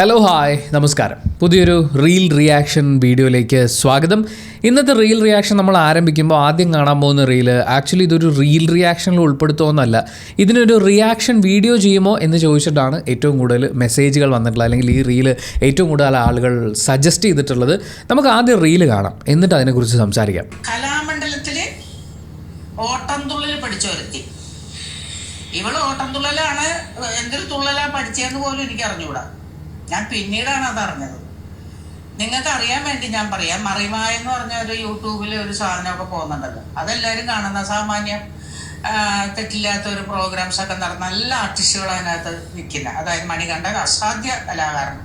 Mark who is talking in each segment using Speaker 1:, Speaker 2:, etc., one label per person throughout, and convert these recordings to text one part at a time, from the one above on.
Speaker 1: Hello hi നമസ്കാരം. പുതിയൊരു reel reaction വീഡിയോയിലേക്ക് സ്വാഗതം. ഇന്നത്തെ റീൽ റിയാക്ഷൻ നമ്മൾ ആരംഭിക്കുമ്പോൾ ആദ്യം കാണാൻ പോകുന്ന റീല് ആക്ച്വലി ഇതൊരു റീൽ റിയാക്ഷനിൽ ഉൾപ്പെടുത്തുമെന്നല്ല, ഇതിനൊരു റിയാക്ഷൻ വീഡിയോ ചെയ്യുമോ എന്ന് ചോദിച്ചിട്ടാണ് ഏറ്റവും കൂടുതൽ മെസ്സേജുകൾ വന്നിട്ടുള്ളത്, അല്ലെങ്കിൽ ഈ റീല് ഏറ്റവും കൂടുതൽ ആളുകൾ സജസ്റ്റ് ചെയ്തിട്ടുള്ളത്. നമുക്ക് ആദ്യം റീല് കാണാം, എന്നിട്ട് അതിനെക്കുറിച്ച് സംസാരിക്കാം.
Speaker 2: കലാമണ്ഡലത്തില് ഓട്ടംതുള്ളൽ പഠിച്ചു വരുത്തി. ഇവള് ഓട്ടംതുള്ളലാണ്, എന്തൊരു തുള്ളലാ പഠിച്ചതെന്ന് പോലും എനിക്ക് അറിഞ്ഞുകൂടാ. ഞാൻ പിന്നീടാണ് അത് അറിഞ്ഞത്. നിങ്ങൾക്ക് അറിയാൻ വേണ്ടി ഞാൻ പറയാം. മറിമായ എന്ന് പറഞ്ഞ ഒരു യൂട്യൂബിൽ ഒരു സാധനമൊക്കെ പോകുന്നുണ്ടല്ലോ, അതെല്ലാവരും കാണുന്ന സാമാന്യം തെറ്റില്ലാത്ത ഒരു പ്രോഗ്രാംസ് ഒക്കെ നടന്ന നല്ല ആർട്ടിസ്റ്റുകൾ അതിനകത്ത് നിൽക്കില്ല. അതായത് മണികണ്ഠൻ അസാധ്യ കലാകാരൻ,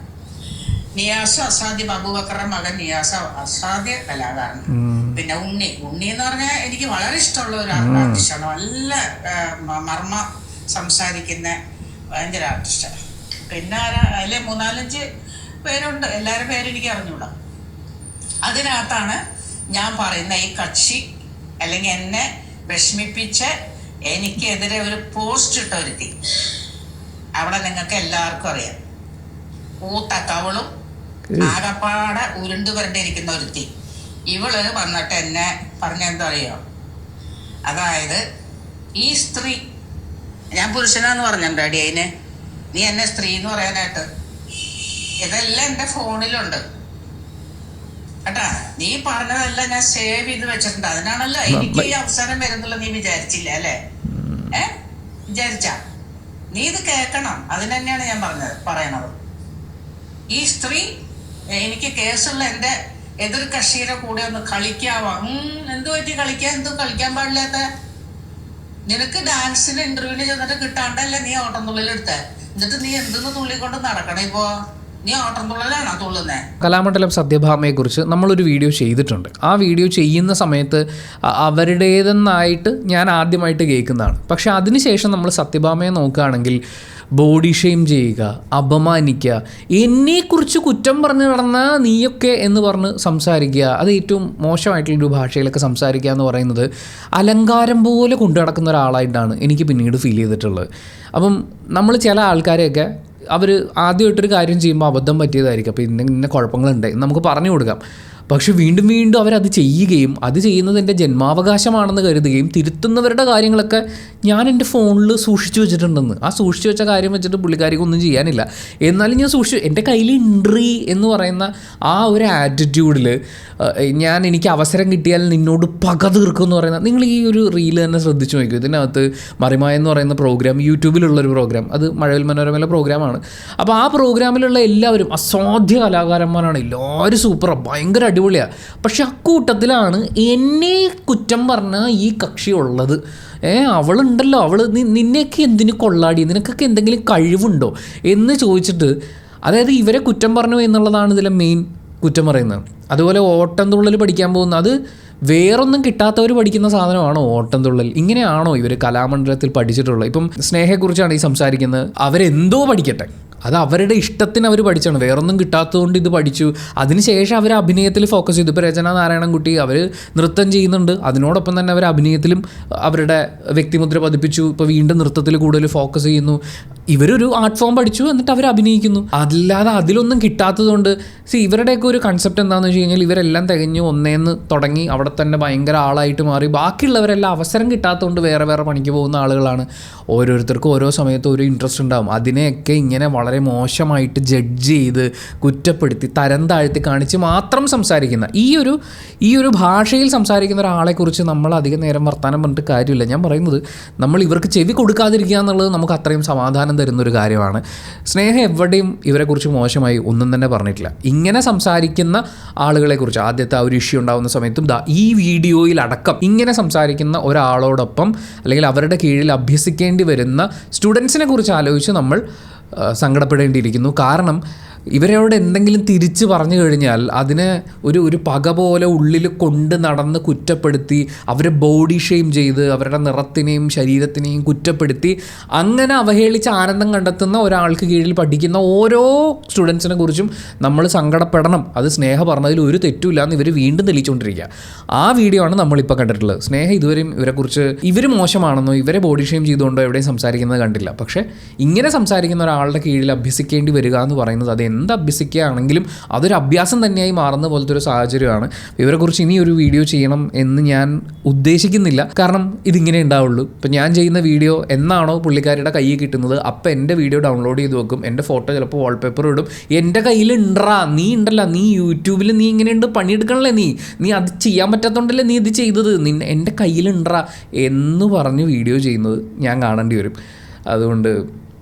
Speaker 2: നിയാസ് അസാധ്യ, അബൂബക്കറുടെ മകൻ നിയാസ് അസാധ്യ കലാകാരൻ, പിന്നെ ഉണ്ണി എന്ന് പറഞ്ഞാൽ എനിക്ക് വളരെ ഇഷ്ടമുള്ള ഒരു ആർട്ടിസ്റ്റാണ്. നല്ല മർമ്മ സംസാരിക്കുന്ന ഭയങ്കര ആർട്ടിസ്റ്റാണ്. പിന്നെ അതിലെ 3-4 പേരുണ്ട്, എല്ലാവരുടെ പേരും എനിക്ക് അറിഞ്ഞൂടാ. അതിനകത്താണ് ഞാൻ പറയുന്ന ഈ കക്ഷി, അല്ലെങ്കിൽ എന്നെ വിഷമിപ്പിച്ച് എനിക്കെതിരെ ഒരു പോസ്റ്റ് ഇട്ട ഒരുത്തി. അവിടെ നിങ്ങൾക്ക് എല്ലാവർക്കും അറിയാം, പൂത്ത കവളും ആകപ്പാടെ ഉരുണ്ടു വരണ്ടിരിക്കുന്ന ഒരുത്തി. ഇവള് വന്നിട്ട് എന്നെ പറഞ്ഞെന്താ അറിയോ, അതായത് ഈ സ്ത്രീ, ഞാൻ പുരുഷനാന്ന് പറഞ്ഞിട്ടുണ്ട് അടി അതിന്, നീ എന്നെ സ്ത്രീ എന്ന് പറയാനായിട്ട്. ഇതെല്ലാം എൻ്റെ ഫോണിലുണ്ട് കേട്ടാ. നീ പറഞ്ഞതെല്ലാം ഞാൻ സേവ് ചെയ്ത് വെച്ചിട്ടുണ്ട്. അതിനാണല്ലോ എനിക്ക് ഈ അവസരം വരുന്നുള്ള നീ വിചാരിച്ചില്ല അല്ലേ? വിചാരിച്ച നീ ഇത് കേൾക്കണം. അതിന് തന്നെയാണ് ഞാൻ പറയണത്. ഈ സ്ത്രീ എനിക്ക് കേസുള്ള എൻ്റെ എതിർ കക്ഷിയുടെ കൂടെ ഒന്ന് കളിക്കാവാ. എന്തു പറ്റി കളിക്കാൻ? എന്തും കളിക്കാൻ പാടില്ലാത്ത നിനക്ക് ഡാൻസിന് ഇന്റർവ്യൂവിന് ചെന്നിട്ട് കിട്ടാണ്ടല്ലേ നീ ഓട്ടംതുള്ളലെടുത്തേ. എന്നിട്ട് നീ എന്തെന്ന് തുള്ളിക്കൊണ്ട് നടക്കണേ? ഇപ്പോ നീ ഓട്ടംതുള്ളലാണോ തുള്ളുന്നേ?
Speaker 1: കലാമണ്ഡലം സത്യഭാമയെക്കുറിച്ച് നമ്മളൊരു വീഡിയോ ചെയ്തിട്ടുണ്ട്. ആ വീഡിയോ ചെയ്യുന്ന സമയത്ത് അവരുടേതെന്നായിട്ട് ഞാൻ ആദ്യമായിട്ട് കേൾക്കുന്നതാണ്. പക്ഷെ അതിനുശേഷം നമ്മൾ സത്യഭാമയെ നോക്കുകയാണെങ്കിൽ ബോഡി ഷെയിം ചെയ്യുക, അപമാനിക്കുക, എന്നെക്കുറിച്ച് കുറ്റം പറഞ്ഞ് നടന്ന നീയൊക്കെ എന്ന് പറഞ്ഞ് സംസാരിക്കുക, അത് ഏറ്റവും മോശമായിട്ടുള്ളൊരു ഭാഷയിലൊക്കെ സംസാരിക്കുക എന്ന് പറയുന്നത് അലങ്കാരം പോലെ കൊണ്ടു നടക്കുന്ന ഒരാളായിട്ടാണ് എനിക്ക് പിന്നീട് ഫീൽ ചെയ്തിട്ടുള്ളത്. അപ്പം നമ്മൾ ചില ആൾക്കാരെയൊക്കെ അവർ ആദ്യമായിട്ടൊരു കാര്യം ചെയ്യുമ്പോൾ അബദ്ധം പറ്റിയതായിരിക്കും, അപ്പോൾ ഇന്ന കുഴപ്പങ്ങളുണ്ട് നമുക്ക് പറഞ്ഞു കൊടുക്കാം. പക്ഷെ വീണ്ടും വീണ്ടും അവരത് ചെയ്യുകയും അത് ചെയ്യുന്നത് എൻ്റെ ജന്മാവകാശമാണെന്ന് കരുതുകയും തിരുത്തുന്നവരുടെ കാര്യങ്ങളൊക്കെ ഞാൻ എൻ്റെ ഫോണിൽ സൂക്ഷിച്ചു വെച്ചിട്ടുണ്ടെന്ന്. ആ സൂക്ഷിച്ചു വെച്ച കാര്യം വെച്ചിട്ട് പുള്ളിക്കാരിക്ക് ഒന്നും ചെയ്യാനില്ല. എന്നാലും ഞാൻ എൻ്റെ കയ്യിൽ ഇൻട്രി എന്ന് പറയുന്ന ആ ഒരു ആറ്റിറ്റ്യൂഡിൽ എനിക്ക് അവസരം കിട്ടിയാൽ നിന്നോട് പക തീർക്കും എന്ന് പറയുന്ന, നിങ്ങൾ ഈ ഒരു റീല് തന്നെ ശ്രദ്ധിച്ചു നോക്കൂ. ഇതിനകത്ത് മറിമായ എന്ന് പറയുന്ന പ്രോഗ്രാം, യൂട്യൂബിലുള്ളൊരു പ്രോഗ്രാം, അത് മഴവിൽ മനോരമയിലെ പ്രോഗ്രാമാണ്. അപ്പോൾ ആ പ്രോഗ്രാമിലുള്ള എല്ലാവരും അസാധ്യ കലാകാരന്മാരാണ്, എല്ലാവരും സൂപ്പറാണ്, ഭയങ്കര അടിപൊളിയാണ്. പക്ഷെ അക്കൂട്ടത്തിലാണ് എന്നെ കുറ്റം പറഞ്ഞ ഈ കക്ഷി ഉള്ളത്. അവളുണ്ടല്ലോ, നിന്നെയൊക്കെ എന്തിനു കൊള്ളാടി, നിനക്കൊക്കെ എന്തെങ്കിലും കഴിവുണ്ടോ എന്ന് ചോദിച്ചിട്ട്, അതായത് ഇവരെ കുറ്റം പറഞ്ഞു എന്നുള്ളതാണ് ഇതിലെ മെയിൻ കുറ്റം പറയുന്നത്. അതുപോലെ ഓട്ടംതുള്ളൽ പഠിക്കാൻ പോകുന്ന, അത് വേറൊന്നും കിട്ടാത്തവർ പഠിക്കുന്ന സാധനമാണോ ഓട്ടംതുള്ളൽ? ഇങ്ങനെയാണോ ഇവർ കലാമണ്ഡലത്തിൽ പഠിച്ചിട്ടുള്ളത്? ഇപ്പം സ്നേഹയെക്കുറിച്ചാണ് ഈ സംസാരിക്കുന്നത്. അവരെന്തോ പഠിക്കട്ടെ, അത് അവരുടെ ഇഷ്ടത്തിന് അവർ പഠിച്ചാണ്, വേറൊന്നും കിട്ടാത്തതുകൊണ്ട് ഇത് പഠിച്ചു. അതിനുശേഷം അവർ അഭിനയത്തിൽ ഫോക്കസ് ചെയ്തു. ഇപ്പോൾ രചന നാരായണൻകുട്ടി അവർ നൃത്തം ചെയ്യുന്നുണ്ട്, അതിനോടൊപ്പം തന്നെ അവർ അഭിനയത്തിലും അവരുടെ വ്യക്തിമുദ്ര പതിപ്പിച്ചു. ഇപ്പോൾ വീണ്ടും നൃത്തത്തിൽ കൂടുതൽ ഫോക്കസ് ചെയ്യുന്നു. ഇവരൊരു ആർട്ട് ഫോം പഠിച്ചു, എന്നിട്ട് അവർ അഭിനയിക്കുന്നു. അല്ലാതെ അതിലൊന്നും കിട്ടാത്തതുകൊണ്ട് ഇവരുടെയൊക്കെ ഒരു കൺസെപ്റ്റ് എന്താണെന്ന് വെച്ച് കഴിഞ്ഞാൽ ഇവരെല്ലാം തികഞ്ഞു ഒന്നേന്ന് തുടങ്ങി അവിടെ തന്നെ ഭയങ്കര ആളായിട്ട് മാറി. ബാക്കിയുള്ളവരെല്ലാം അവസരം കിട്ടാത്തതുകൊണ്ട് വേറെ വേറെ പണിക്ക് പോകുന്ന ആളുകളാണ്. ഓരോരുത്തർക്കും ഓരോ സമയത്ത് ഒരു ഇൻട്രസ്റ്റ് ഉണ്ടാകും. അതിനെയൊക്കെ ഇങ്ങനെ വളരെ മോശമായിട്ട് ജഡ്ജ് ചെയ്ത് കുറ്റപ്പെടുത്തി തരം താഴ്ത്തി കാണിച്ച് മാത്രം സംസാരിക്കുന്ന ഈ ഒരു ഭാഷയിൽ സംസാരിക്കുന്ന ഒരാളെക്കുറിച്ച് നമ്മൾ അധികം നേരം വർത്താനം പറഞ്ഞിട്ട് കാര്യമില്ല. ഞാൻ പറയുന്നത് നമ്മൾ ഇവർക്ക് ചെവി കൊടുക്കാതിരിക്കുക എന്നുള്ളത് നമുക്ക് അത്രയും സമാധാനം തരുന്നൊരു കാര്യമാണ്. സ്നേഹ എവിടെയും ഇവരെക്കുറിച്ച് മോശമായി ഒന്നും തന്നെ പറഞ്ഞിട്ടില്ല. ഇങ്ങനെ സംസാരിക്കുന്ന ആളുകളെക്കുറിച്ച് ആദ്യത്തെ ആ ഒരു ഇഷ്യൂ ഉണ്ടാകുന്ന സമയത്തും ഈ വീഡിയോയിൽ അടക്കം ഇങ്ങനെ സംസാരിക്കുന്ന ഒരാളോടൊപ്പം അല്ലെങ്കിൽ അവരുടെ കീഴിൽ അഭ്യസിക്കേണ്ടി വരുന്ന സ്റ്റുഡൻസിനെ കുറിച്ച് ആലോചിച്ച് നമ്മൾ സങ്കടപ്പെടേണ്ടിയിരിക്കുന്നു. കാരണം ഇവരോട് എന്തെങ്കിലും തിരിച്ച് പറഞ്ഞു കഴിഞ്ഞാൽ അതിനെ ഒരു പക പോലെ ഉള്ളിൽ കൊണ്ട് നടന്ന് കുറ്റപ്പെടുത്തി അവരെ ബോഡി ഷെയിം ചെയ്ത് അവരുടെ നിറത്തിനെയും ശരീരത്തിനെയും കുറ്റപ്പെടുത്തി അങ്ങനെ അവഹേളിച്ച് ആനന്ദം കണ്ടെത്തുന്ന ഒരാൾക്ക് കീഴിൽ പഠിക്കുന്ന ഓരോ സ്റ്റുഡൻസിനെ കുറിച്ചും നമ്മൾ സങ്കടപ്പെടണം. അത് സ്നേഹ പറഞ്ഞതിൽ ഒരു തെറ്റുമില്ല എന്ന് ഇവർ വീണ്ടും തെളിയിച്ചുകൊണ്ടിരിക്കുക. ആ വീഡിയോ ആണ് നമ്മളിപ്പോൾ കണ്ടിട്ടുള്ളത്. സ്നേഹ ഇതുവരെയും ഇവരെക്കുറിച്ച് ഇവർ മോശമാണെന്നോ ഇവരെ ബോഡി ഷെയിം ചെയ്തുകൊണ്ടോ എവിടെയും സംസാരിക്കുന്നത് കണ്ടില്ല. പക്ഷേ ഇങ്ങനെ സംസാരിക്കുന്ന ഒരാളുടെ കീഴിൽ അഭ്യസിക്കേണ്ടി വരിക എന്ന് പറയുന്നത് അത് എന്ത് അഭ്യസിക്കുകയാണെങ്കിലും അതൊരു അഭ്യാസം തന്നെയായി മാറുന്ന പോലത്തെ ഒരു സാഹചര്യമാണ്. ഇവരെക്കുറിച്ച് ഇനി ഒരു വീഡിയോ ചെയ്യണം എന്ന് ഞാൻ ഉദ്ദേശിക്കുന്നില്ല. കാരണം ഇതിങ്ങനെ ഉണ്ടാവുള്ളൂ. ഇപ്പം ഞാൻ ചെയ്യുന്ന വീഡിയോ എന്നാണോ പുള്ളിക്കാരിയുടെ കയ്യിൽ കിട്ടുന്നത് അപ്പം എൻ്റെ വീഡിയോ ഡൗൺലോഡ് ചെയ്ത് വെക്കും, എൻ്റെ ഫോട്ടോ ചിലപ്പോൾ വാൾപേപ്പർ ഇടും. എൻ്റെ കയ്യിൽ ഉണ്ടറാ, നീ ഉണ്ടല്ല, നീ യൂട്യൂബിൽ നീ ഇങ്ങനെയുണ്ട് പണിയെടുക്കണല്ലേ, നീ അത് ചെയ്യാൻ പറ്റാത്തതുകൊണ്ടല്ലേ നീ ഇത് ചെയ്തത്, എൻ്റെ കയ്യിലുണ്ടറാ എന്ന് പറഞ്ഞ് വീഡിയോ ചെയ്യുന്നത് ഞാൻ കാണേണ്ടി വരും. അതുകൊണ്ട്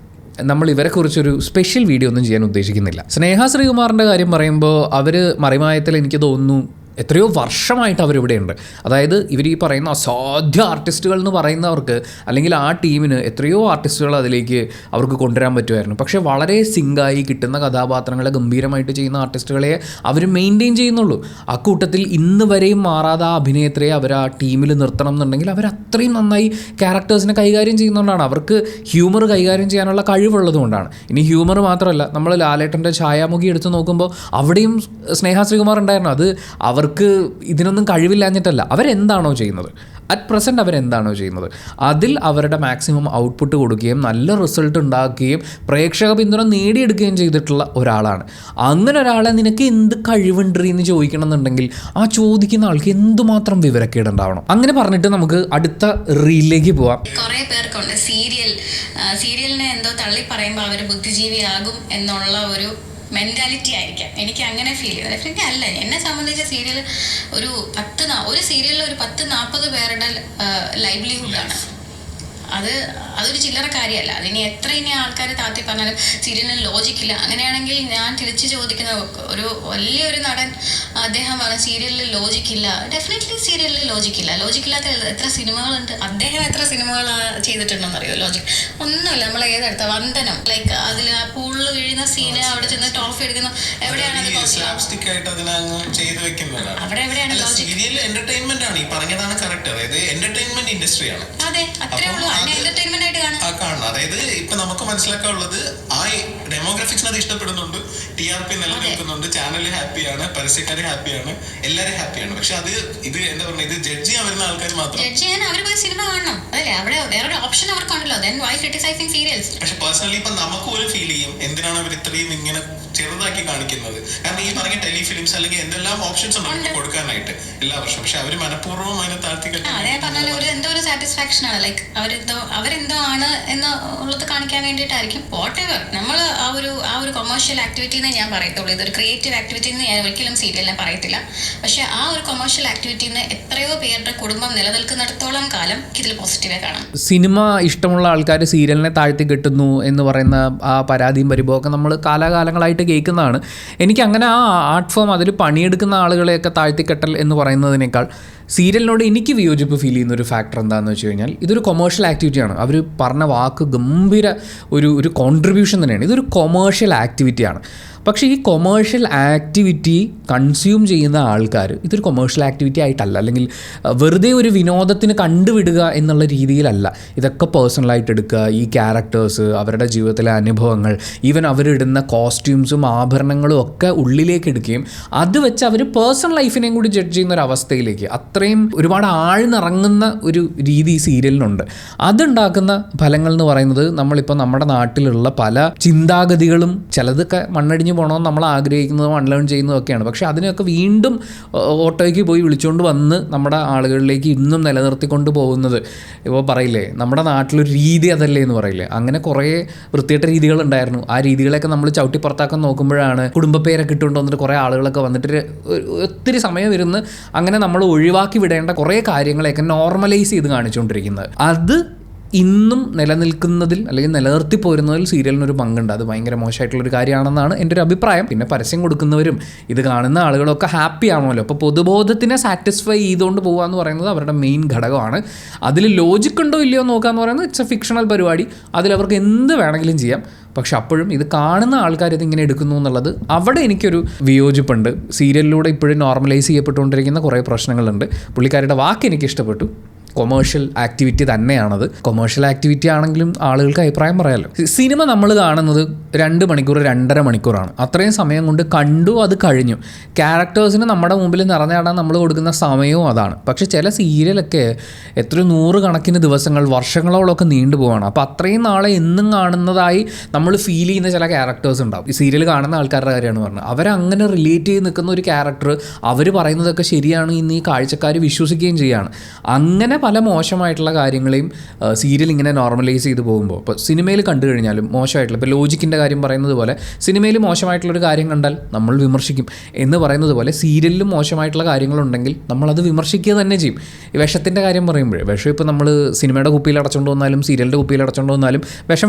Speaker 1: നമ്മൾ ഇവരെക്കുറിച്ചൊരു സ്പെഷ്യൽ വീഡിയോ ഒന്നും ചെയ്യാൻ ഉദ്ദേശിക്കുന്നില്ല. സ്നേഹ ശ്രീകുമാറിൻ്റെ കാര്യം പറയുമ്പോൾ അവർ മറിമായത്തിൽ എനിക്ക് തോന്നുന്നു എത്രയോ വർഷമായിട്ട് അവരിവിടെയുണ്ട്. അതായത് ഇവർ ഈ പറയുന്ന അസാധ്യ ആർട്ടിസ്റ്റുകൾ എന്ന് പറയുന്നവർക്ക്, അല്ലെങ്കിൽ ആ ടീമിന് എത്രയോ ആർട്ടിസ്റ്റുകൾ അതിലേക്ക് അവർക്ക് കൊണ്ടുവരാൻ പറ്റുമായിരുന്നു. പക്ഷേ വളരെ സിങ്കായി കിട്ടുന്ന കഥാപാത്രങ്ങളെ ഗംഭീരമായിട്ട് ചെയ്യുന്ന ആർട്ടിസ്റ്റുകളെ അവർ മെയിൻറ്റെയിൻ ചെയ്യുന്നുള്ളൂ. ആ കൂട്ടത്തിൽ ഇന്ന് വരെയും മാറാതെ ആ അഭിനേത്രിയെ അവർ ആ ടീമിൽ നിർത്തണം എന്നുണ്ടെങ്കിൽ അവർ അത്രയും നന്നായി ക്യാരക്ടേഴ്സിനെ കൈകാര്യം ചെയ്യുന്നതുകൊണ്ടാണ്. അവർക്ക് ഹ്യൂമർ കൈകാര്യം ചെയ്യാനുള്ള കഴിവുള്ളതുകൊണ്ടാണ്. ഇനി ഹ്യൂമർ മാത്രമല്ല, നമ്മൾ ലാലേട്ടൻ്റെ ഛായാമുഖി എടുത്ത് നോക്കുമ്പോൾ അവിടെയും സ്നേഹ ശ്രീകുമാർ ഉണ്ടായിരുന്നു. അത് അവർക്ക് ഇതിനൊന്നും കഴിവില്ലാഞ്ഞിട്ടല്ല, അവരെന്താണോ ചെയ്യുന്നത് അറ്റ് പ്രസൻറ്റ് അവരെന്താണോ ചെയ്യുന്നത് അതിൽ അവരുടെ മാക്സിമം ഔട്ട്പുട്ട് കൊടുക്കുകയും നല്ല റിസൾട്ട് ഉണ്ടാക്കുകയും പ്രേക്ഷക പിന്തുണ നേടിയെടുക്കുകയും ചെയ്തിട്ടുള്ള ഒരാളാണ്. അങ്ങനെ ഒരാളെ നിനക്ക് എന്ത് കഴിവുണ്ട് എന്ന് ചോദിക്കണം എന്നുണ്ടെങ്കിൽ ആ ചോദിക്കുന്ന ആൾക്ക് എന്തുമാത്രം വിവരക്കേടുണ്ടാവണം. അങ്ങനെ പറഞ്ഞിട്ട് നമുക്ക് അടുത്ത റീലിലേക്ക് പോവാം.
Speaker 3: കുറേ പേർക്കുണ്ട് സീരിയലിനെ എന്തോ തള്ളി പറയുമ്പോൾ അവർ ബുദ്ധിജീവിയാകും എന്നുള്ള ഒരു മെൻറ്റാലിറ്റി ആയിരിക്കാം. എനിക്ക് അങ്ങനെ ഫീൽ ചെയ്തത്. ഡെഫിനറ്റ്ലി അല്ല. എന്നെ സംബന്ധിച്ച സീരിയൽ ഒരു സീരിയലിൽ ഒരു 10-40 പേരുടെ ലൈവ്ലിഹുഡാണ്. അതൊരു ചില്ലറ കാര്യമല്ല. അതിനി എത്ര ആൾക്കാർ താത്തി പറഞ്ഞാലും സീരിയലിന് ലോജിക്കില്ല. അങ്ങനെയാണെങ്കിൽ ഞാൻ തിരിച്ചു ചോദിക്കുന്ന ഒരു വലിയൊരു നടൻ അദ്ദേഹം പറഞ്ഞ സീരിയലിൽ ലോജിക്കില്ല. ഡെഫിനറ്റ്ലി സീരിയലിൽ ലോജിക്കില്ലാത്ത എത്ര സിനിമകളുണ്ട്. അദ്ദേഹം എത്ര സിനിമകൾ ചെയ്തിട്ടുണ്ടെന്ന് അറിയോ? ലോജിക് ഒന്നുമില്ല. നമ്മൾ ഏതെടുത്ത വന്ദനം, ലൈക്ക് അതിൽ ആ പൂളിൽ വീഴുന്ന സീന്, അവിടെ ചെന്ന് ടോഫി എടുക്കുന്ന, എവിടെയാണ് അവിടെ എവിടെയാണ് ലോജിക്? അതെ, അത്രേ ഉള്ളൂ. എന്റർടൈൻമെന്റ് ആയിട്ട് കാണാം.
Speaker 4: അതായത് ഇപ്പൊ നമുക്ക് മനസ്സിലാക്കാനുള്ളത് ആ ഡെമോഗ്രാഫിക്സിന് അത് ഇഷ്ടപ്പെടുന്നുണ്ട്, TRP നിലനിൽക്കുന്നുണ്ട്, ചാനൽ ഹാപ്പിയാണ്, പരസ്യക്കാര് ഹാപ്പിയാണ്, എല്ലാരും ഹാപ്പിയാണ്. പക്ഷെ ഇത് എന്താ പറയുക, ഇത് ജഡ്ജ് ചെയ്യാൻ വരുന്ന ആൾക്കാർ മാത്രം
Speaker 3: ജഡ്ജ് ചെയ്യാൻ അവർ പോയി സിനിമ കാണണം. അതല്ലേ, അവിടെ വേറൊരു ഓപ്ഷൻ അവർക്കുണ്ടല്ലോ.
Speaker 4: പക്ഷെ പേഴ്സണലി ഇപ്പൊ നമുക്ക് ഒരു ഫീൽ ചെയ്യും, എന്തിനാണ് അവർ ഇത്രയും ഇങ്ങനെ ചെറുതാക്കി കാണിക്കുന്നത്. കാരണം ഈ പറഞ്ഞ ടെലിഫിലിംസ് അല്ലെങ്കിൽ എന്തെല്ലാം ഓപ്ഷൻസ് ഉണ്ട് കൊടുക്കാനായിട്ട് എല്ലാ വർഷവും. പക്ഷെ അവര് മനഃപൂർവ്വം അതിനെ താഴ്ത്തി
Speaker 3: എന്തോ ഒരു സാറ്റിസ്ഫാക്ഷൻ ആണ്. ലൈക്ക് അവരെന്തോ ആണ് എന്നുള്ളത് കാണിക്കാൻ വേണ്ടിയിട്ടായിരിക്കും. What ever. നമ്മൾ ആ ഒരു കൊമേഴ്ഷ്യൽ ആക്ടിവിറ്റി എന്നേ ഞാൻ പറയത്തുള്ളൂ. ഇതൊരു ക്രിയേറ്റീവ് ആക്ടിവിറ്റി എന്ന് ഞാൻ ഒരിക്കലും സീരിയലിനെ പറയത്തില്ല. പക്ഷെ ആ ഒരു കൊമേഴ്ഷ്യൽ ആക്ടിവിറ്റിന്ന് എത്രയോ പേരുടെ കുടുംബം നിലനിൽക്കുന്നിടത്തോളം കാലം ഇതിൽ പോസിറ്റീവേ കാണാം.
Speaker 1: സിനിമ ഇഷ്ടമുള്ള ആൾക്കാർ സീരിയലിനെ താഴ്ത്തി കെട്ടുന്നു എന്ന് പറയുന്ന ആ പരാതിയും പരിഭവമൊക്കെ നമ്മൾ കാലാകാലങ്ങളായിട്ട് കേൾക്കുന്നതാണ്. എനിക്ക് അങ്ങനെ ആ ആർട്ട് ഫോം അതിൽ പണിയെടുക്കുന്ന ആളുകളെയൊക്കെ താഴ്ത്തിക്കെട്ടൽ എന്ന് പറയുന്നതിനേക്കാൾ സീരിയലിനോട് എനിക്ക് വിയോജിപ്പ് ഫീൽ ചെയ്യുന്ന ഒരു ഫാക്ടർ എന്താണെന്ന് വെച്ച് കഴിഞ്ഞാൽ, ഇതൊരു കൊമേഴ്ഷ്യൽ ആക്ടിവിറ്റിയാണ്. അവർ പറഞ്ഞ വാക്ക് ഗംഭീര ഒരു കോൺട്രിബ്യൂഷൻ തന്നെയാണ്. ഇതൊരു കൊമേഴ്ഷ്യൽ ആക്ടിവിറ്റിയാണ്. പക്ഷേ ഈ കൊമേഴ്ഷ്യൽ ആക്ടിവിറ്റി കൺസ്യൂം ചെയ്യുന്ന ആൾക്കാർ ഇതൊരു കൊമേഴ്ഷ്യൽ ആക്ടിവിറ്റി ആയിട്ടല്ല, അല്ലെങ്കിൽ വെറുതെ ഒരു വിനോദത്തിന് കണ്ടുവിടുക എന്നുള്ള രീതിയിലല്ല. ഇതൊക്കെ പേഴ്സണലായിട്ട് എടുക്കുക. ഈ ക്യാരക്ടേഴ്സ്, അവരുടെ ജീവിതത്തിലെ അനുഭവങ്ങൾ, ഈവൻ അവരിടുന്ന കോസ്റ്റ്യൂംസും ആഭരണങ്ങളും ഒക്കെ ഉള്ളിലേക്ക് എടുക്കുകയും അത് വെച്ച് അവർ പേഴ്സണൽ ലൈഫിനെയും കൂടി ജഡ്ജ് ചെയ്യുന്ന ഒരു അവസ്ഥയിലേക്ക്, അത്രയും ഒരുപാട് ആഴ്ന്നിറങ്ങുന്ന ഒരു രീതി ഈ സീരിയലിനുണ്ട്. അതുണ്ടാക്കുന്ന ഫലങ്ങൾ എന്ന് പറയുന്നത് നമ്മളിപ്പോൾ നമ്മുടെ നാട്ടിലുള്ള പല ചിന്താഗതികളും ചിലതൊക്കെ മണ്ണടിഞ്ഞ് പോകണമെന്ന് നമ്മൾ ആഗ്രഹിക്കുന്നതും അൺലേൺ ചെയ്യുന്നതൊക്കെയാണ്. പക്ഷേ അതിനൊക്കെ വീണ്ടും ഓട്ടോയ്ക്ക് പോയി വിളിച്ചുകൊണ്ട് വന്ന് നമ്മുടെ ആളുകളിലേക്ക് ഇന്നും നിലനിർത്തിക്കൊണ്ട് പോകുന്നത്, ഇപ്പോൾ പറയില്ലേ നമ്മുടെ നാട്ടിലൊരു രീതി അതല്ലേ എന്ന് പറയില്ലേ, അങ്ങനെ കുറേ വൃത്തികെട്ട രീതികളുണ്ടായിരുന്നു. ആ രീതികളൊക്കെ നമ്മൾ ചവിട്ടി പുറത്താക്കാൻ നോക്കുമ്പോഴാണ് കുടുംബ പേരൊക്കെ ഇട്ടുകൊണ്ട് വന്നിട്ട് കുറേ ആളുകളൊക്കെ വന്നിട്ട് ഒത്തിരി സമയം ഇരുന്ന് അങ്ങനെ നമ്മൾ ഒഴിവാക്കി വിടേണ്ട കുറേ കാര്യങ്ങളെയൊക്കെ നോർമലൈസ് ചെയ്ത് കാണിച്ചുകൊണ്ടിരിക്കുന്നത്. അത് ഇന്നും നിലനിൽക്കുന്നതിൽ അല്ലെങ്കിൽ നിലനിർത്തി പോരുന്നതിൽ സീരിയലിനൊരു പങ്കുണ്ട്. അത് ഭയങ്കര മോശമായിട്ടുള്ളൊരു കാര്യമാണെന്നാണ് എൻ്റെ ഒരു അഭിപ്രായം. പിന്നെ പരസ്യം കൊടുക്കുന്നവരും ഇത് കാണുന്ന ആളുകളൊക്കെ ഹാപ്പി ആണല്ലോ. അപ്പോൾ പൊതുബോധത്തിനെ സാറ്റിസ്ഫൈ ചെയ്തുകൊണ്ട് പോകുക എന്ന് പറയുന്നത് അവരുടെ മെയിൻ ഘടകമാണ്. അതിൽ ലോജിക് ഉണ്ടോ ഇല്ലയോ നോക്കാമെന്ന് പറയുന്നത് ഇറ്റ്സ് എ ഫിക്ഷണൽ പരിപാടി. അതിലവർക്ക് എന്ത് വേണമെങ്കിലും ചെയ്യാം. പക്ഷെ അപ്പോഴും ഇത് കാണുന്ന ആൾക്കാർ ഇതിങ്ങനെ എടുക്കുന്നു എന്നുള്ളത് അവിടെ എനിക്കൊരു വിയോജിപ്പുണ്ട്. സീരിയലിലൂടെ ഇപ്പോഴും നോർമലൈസ് ചെയ്യപ്പെട്ടുകൊണ്ടിരിക്കുന്ന കുറേ പ്രശ്നങ്ങളുണ്ട്. പുള്ളിക്കാരുടെ വാക്ക് എനിക്ക് ഇഷ്ടപ്പെട്ടു. കൊമേഴ്ഷ്യൽ ആക്ടിവിറ്റി തന്നെയാണത്. കൊമേഴ്ഷ്യൽ ആക്ടിവിറ്റി ആണെങ്കിലും ആളുകൾക്ക് അഭിപ്രായം പറയാമല്ലോ. സിനിമ നമ്മൾ കാണുന്നത് 2 മണിക്കൂർ 2.5 മണിക്കൂറാണ്. അത്രയും സമയം കൊണ്ട് കണ്ടു, അത് കഴിഞ്ഞു. ക്യാരക്ടേഴ്സിന് നമ്മുടെ മുമ്പിൽ നിറഞ്ഞാടാൻ നമ്മൾ കൊടുക്കുന്ന സമയവും അതാണ്. പക്ഷേ ചില സീരിയലൊക്കെ എത്ര 100 കണക്കിന് ദിവസങ്ങൾ, വർഷങ്ങളോളമൊക്കെ നീണ്ടുപോവാണ്. അപ്പോൾ അത്രയും നാളെ എന്നും കാണുന്നതായി നമ്മൾ ഫീൽ ചെയ്യുന്ന ചില ക്യാരക്ടേഴ്സ് ഉണ്ടാവും. ഈ സീരിയൽ കാണുന്ന ആൾക്കാരുടെ കാര്യമാണ് പറഞ്ഞത്. അവരങ്ങനെ റിലേറ്റ് ചെയ്ത് നിൽക്കുന്ന ഒരു ക്യാരക്ടർ, അവർ പറയുന്നതൊക്കെ ശരിയാണ് ഇന്ന് ഈ കാഴ്ചക്കാർ വിശ്വസിക്കുകയും ചെയ്യുകയാണ്. അങ്ങനെ പല മോശമായിട്ടുള്ള കാര്യങ്ങളെയും സീരിയൽ ഇങ്ങനെ നോർമലൈസ് ചെയ്ത് പോകുമ്പോൾ, ഇപ്പോൾ സിനിമയിൽ കണ്ടു കഴിഞ്ഞാലും മോശമായിട്ടുള്ള, ഇപ്പോൾ ലോജിക്കിൻ്റെ കാര്യം പറയുന്നത് പോലെ സിനിമയിൽ മോശമായിട്ടുള്ളൊരു കാര്യം കണ്ടാൽ നമ്മൾ വിമർശിക്കും എന്ന് പറയുന്നത് പോലെ സീരിയലിലും മോശമായിട്ടുള്ള കാര്യങ്ങളുണ്ടെങ്കിൽ നമ്മളത് വിമർശിക്കുക തന്നെ ചെയ്യും. ഈ വിഷത്തിൻ്റെ കാര്യം പറയുമ്പോഴേ, വിഷം ഇപ്പോൾ നമ്മൾ സിനിമയുടെ കുപ്പിയിൽ അടച്ചുകൊണ്ട് വന്നാലും സീരിയലിൻ്റെ കുപ്പിയിൽ അടച്ചുകൊണ്ട് വന്നാലും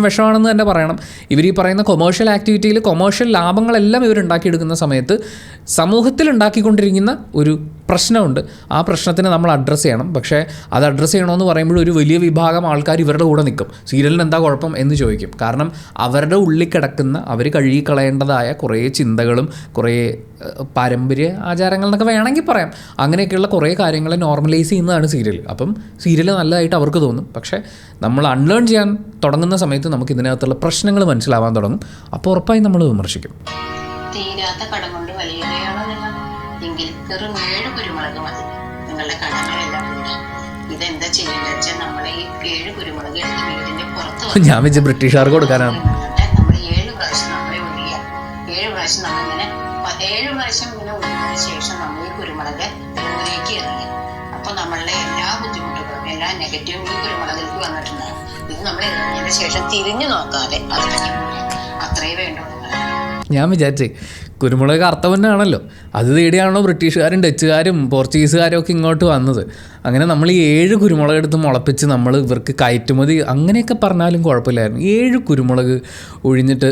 Speaker 1: വിഷമാണെന്ന് തന്നെ പറയണം. ഇവർ ഈ പറയുന്ന കൊമേഴ്ഷ്യൽ ആക്ടിവിറ്റിയിൽ കൊമേഴ്ഷ്യൽ ലാഭങ്ങളെല്ലാം ഇവർ ഉണ്ടാക്കിയെടുക്കുന്ന സമയത്ത് സമൂഹത്തിൽ ഉണ്ടാക്കിക്കൊണ്ടിരിക്കുന്ന ഒരു പ്രശ്നമുണ്ട്. ആ പ്രശ്നത്തിന് നമ്മൾ അഡ്രസ്സ് ചെയ്യണം. പക്ഷേ അത് അഡ്രസ്സ് ചെയ്യണമെന്ന് പറയുമ്പോൾ ഒരു വലിയ വിഭാഗം ആൾക്കാർ ഇവരുടെ കൂടെ നിൽക്കും. സീരിയലിന് എന്താ കുഴപ്പം എന്ന് ചോദിക്കും. കാരണം അവരുടെ ഉള്ളിൽ കിടക്കുന്ന, അവർ കഴുകിക്കളയേണ്ടതായ കുറേ ചിന്തകളും കുറേ പാരമ്പര്യ ആചാരങ്ങൾ എന്നൊക്കെ വേണമെങ്കിൽ പറയാം, അങ്ങനെയൊക്കെയുള്ള കുറേ കാര്യങ്ങളെ നോർമലൈസ് ചെയ്യുന്നതാണ് സീരിയൽ. അപ്പം സീരിയൽ നല്ലതായിട്ട് അവർക്ക് തോന്നും. പക്ഷേ നമ്മൾ അൺലേൺ ചെയ്യാൻ തുടങ്ങുന്ന സമയത്ത് നമുക്ക് ഇതിനകത്തുള്ള പ്രശ്നങ്ങൾ മനസ്സിലാവാൻ തുടങ്ങും. അപ്പോൾ ഉറപ്പായി നമ്മൾ വിമർശിക്കും.
Speaker 5: തീരാത്ത കടം കൊണ്ട് വലിയുകയാണോ നിങ്ങൾ? എങ്കിൽ വെറും 7 കുരുമുളക് മതി നിങ്ങളുടെ കടങ്ങളെല്ലാം വീടാൻ. ഇതെന്താ ചെയ്യേണ്ടത് വെച്ചാൽ നമ്മൾ ഈ 7 കുരുമുളക് എടുത്ത് വീടിന്റെ പുറത്ത്
Speaker 1: ഞാൻ വെച്ച് ബ്രിട്ടീഷുകാർക്ക് കൊടുക്കാനാണ്.
Speaker 5: നമ്മൾ 7 പ്രാവശ്യം നമ്മളെ ഒഴിയുക. 7 പ്രാവശ്യം നമ്മളിങ്ങനെ 7 പ്രാവശ്യം ഇങ്ങനെ ഒഴിഞ്ഞതിന് ശേഷം നമ്മൾ ഈ കുരുമുളക് ദൂരേക്ക് എറിയുക. അപ്പൊ നമ്മളുടെ എല്ലാ ബുദ്ധിമുട്ടുകളും, എല്ലാ നെഗറ്റീവും ഈ കുരുമുളകിലേക്ക് വന്നിട്ടുണ്ടാകും. ഇത് നമ്മൾ എറിഞ്ഞതിന് ശേഷം തിരിഞ്ഞു നോക്കാതെ അത് പറ്റി അത്രയേ വേണ്ടൂ.
Speaker 1: ഞാൻ വിചാരിച്ചേ കുരുമുളക് അർത്ഥം തന്നെയാണല്ലോ, അത് തേടിയാണല്ലോ ബ്രിട്ടീഷുകാരും ഡച്ചുകാരും പോർച്ചുഗീസുകാരും ഒക്കെ ഇങ്ങോട്ട് വന്നത്. അങ്ങനെ നമ്മൾ ഈ 7 കുരുമുളക് എടുത്ത് മുളപ്പിച്ച് നമ്മൾ ഇവർക്ക് കയറ്റുമതി അങ്ങനെയൊക്കെ പറഞ്ഞാലും കുഴപ്പമില്ലായിരുന്നു. 7 കുരുമുളക് ഒഴിഞ്ഞിട്ട്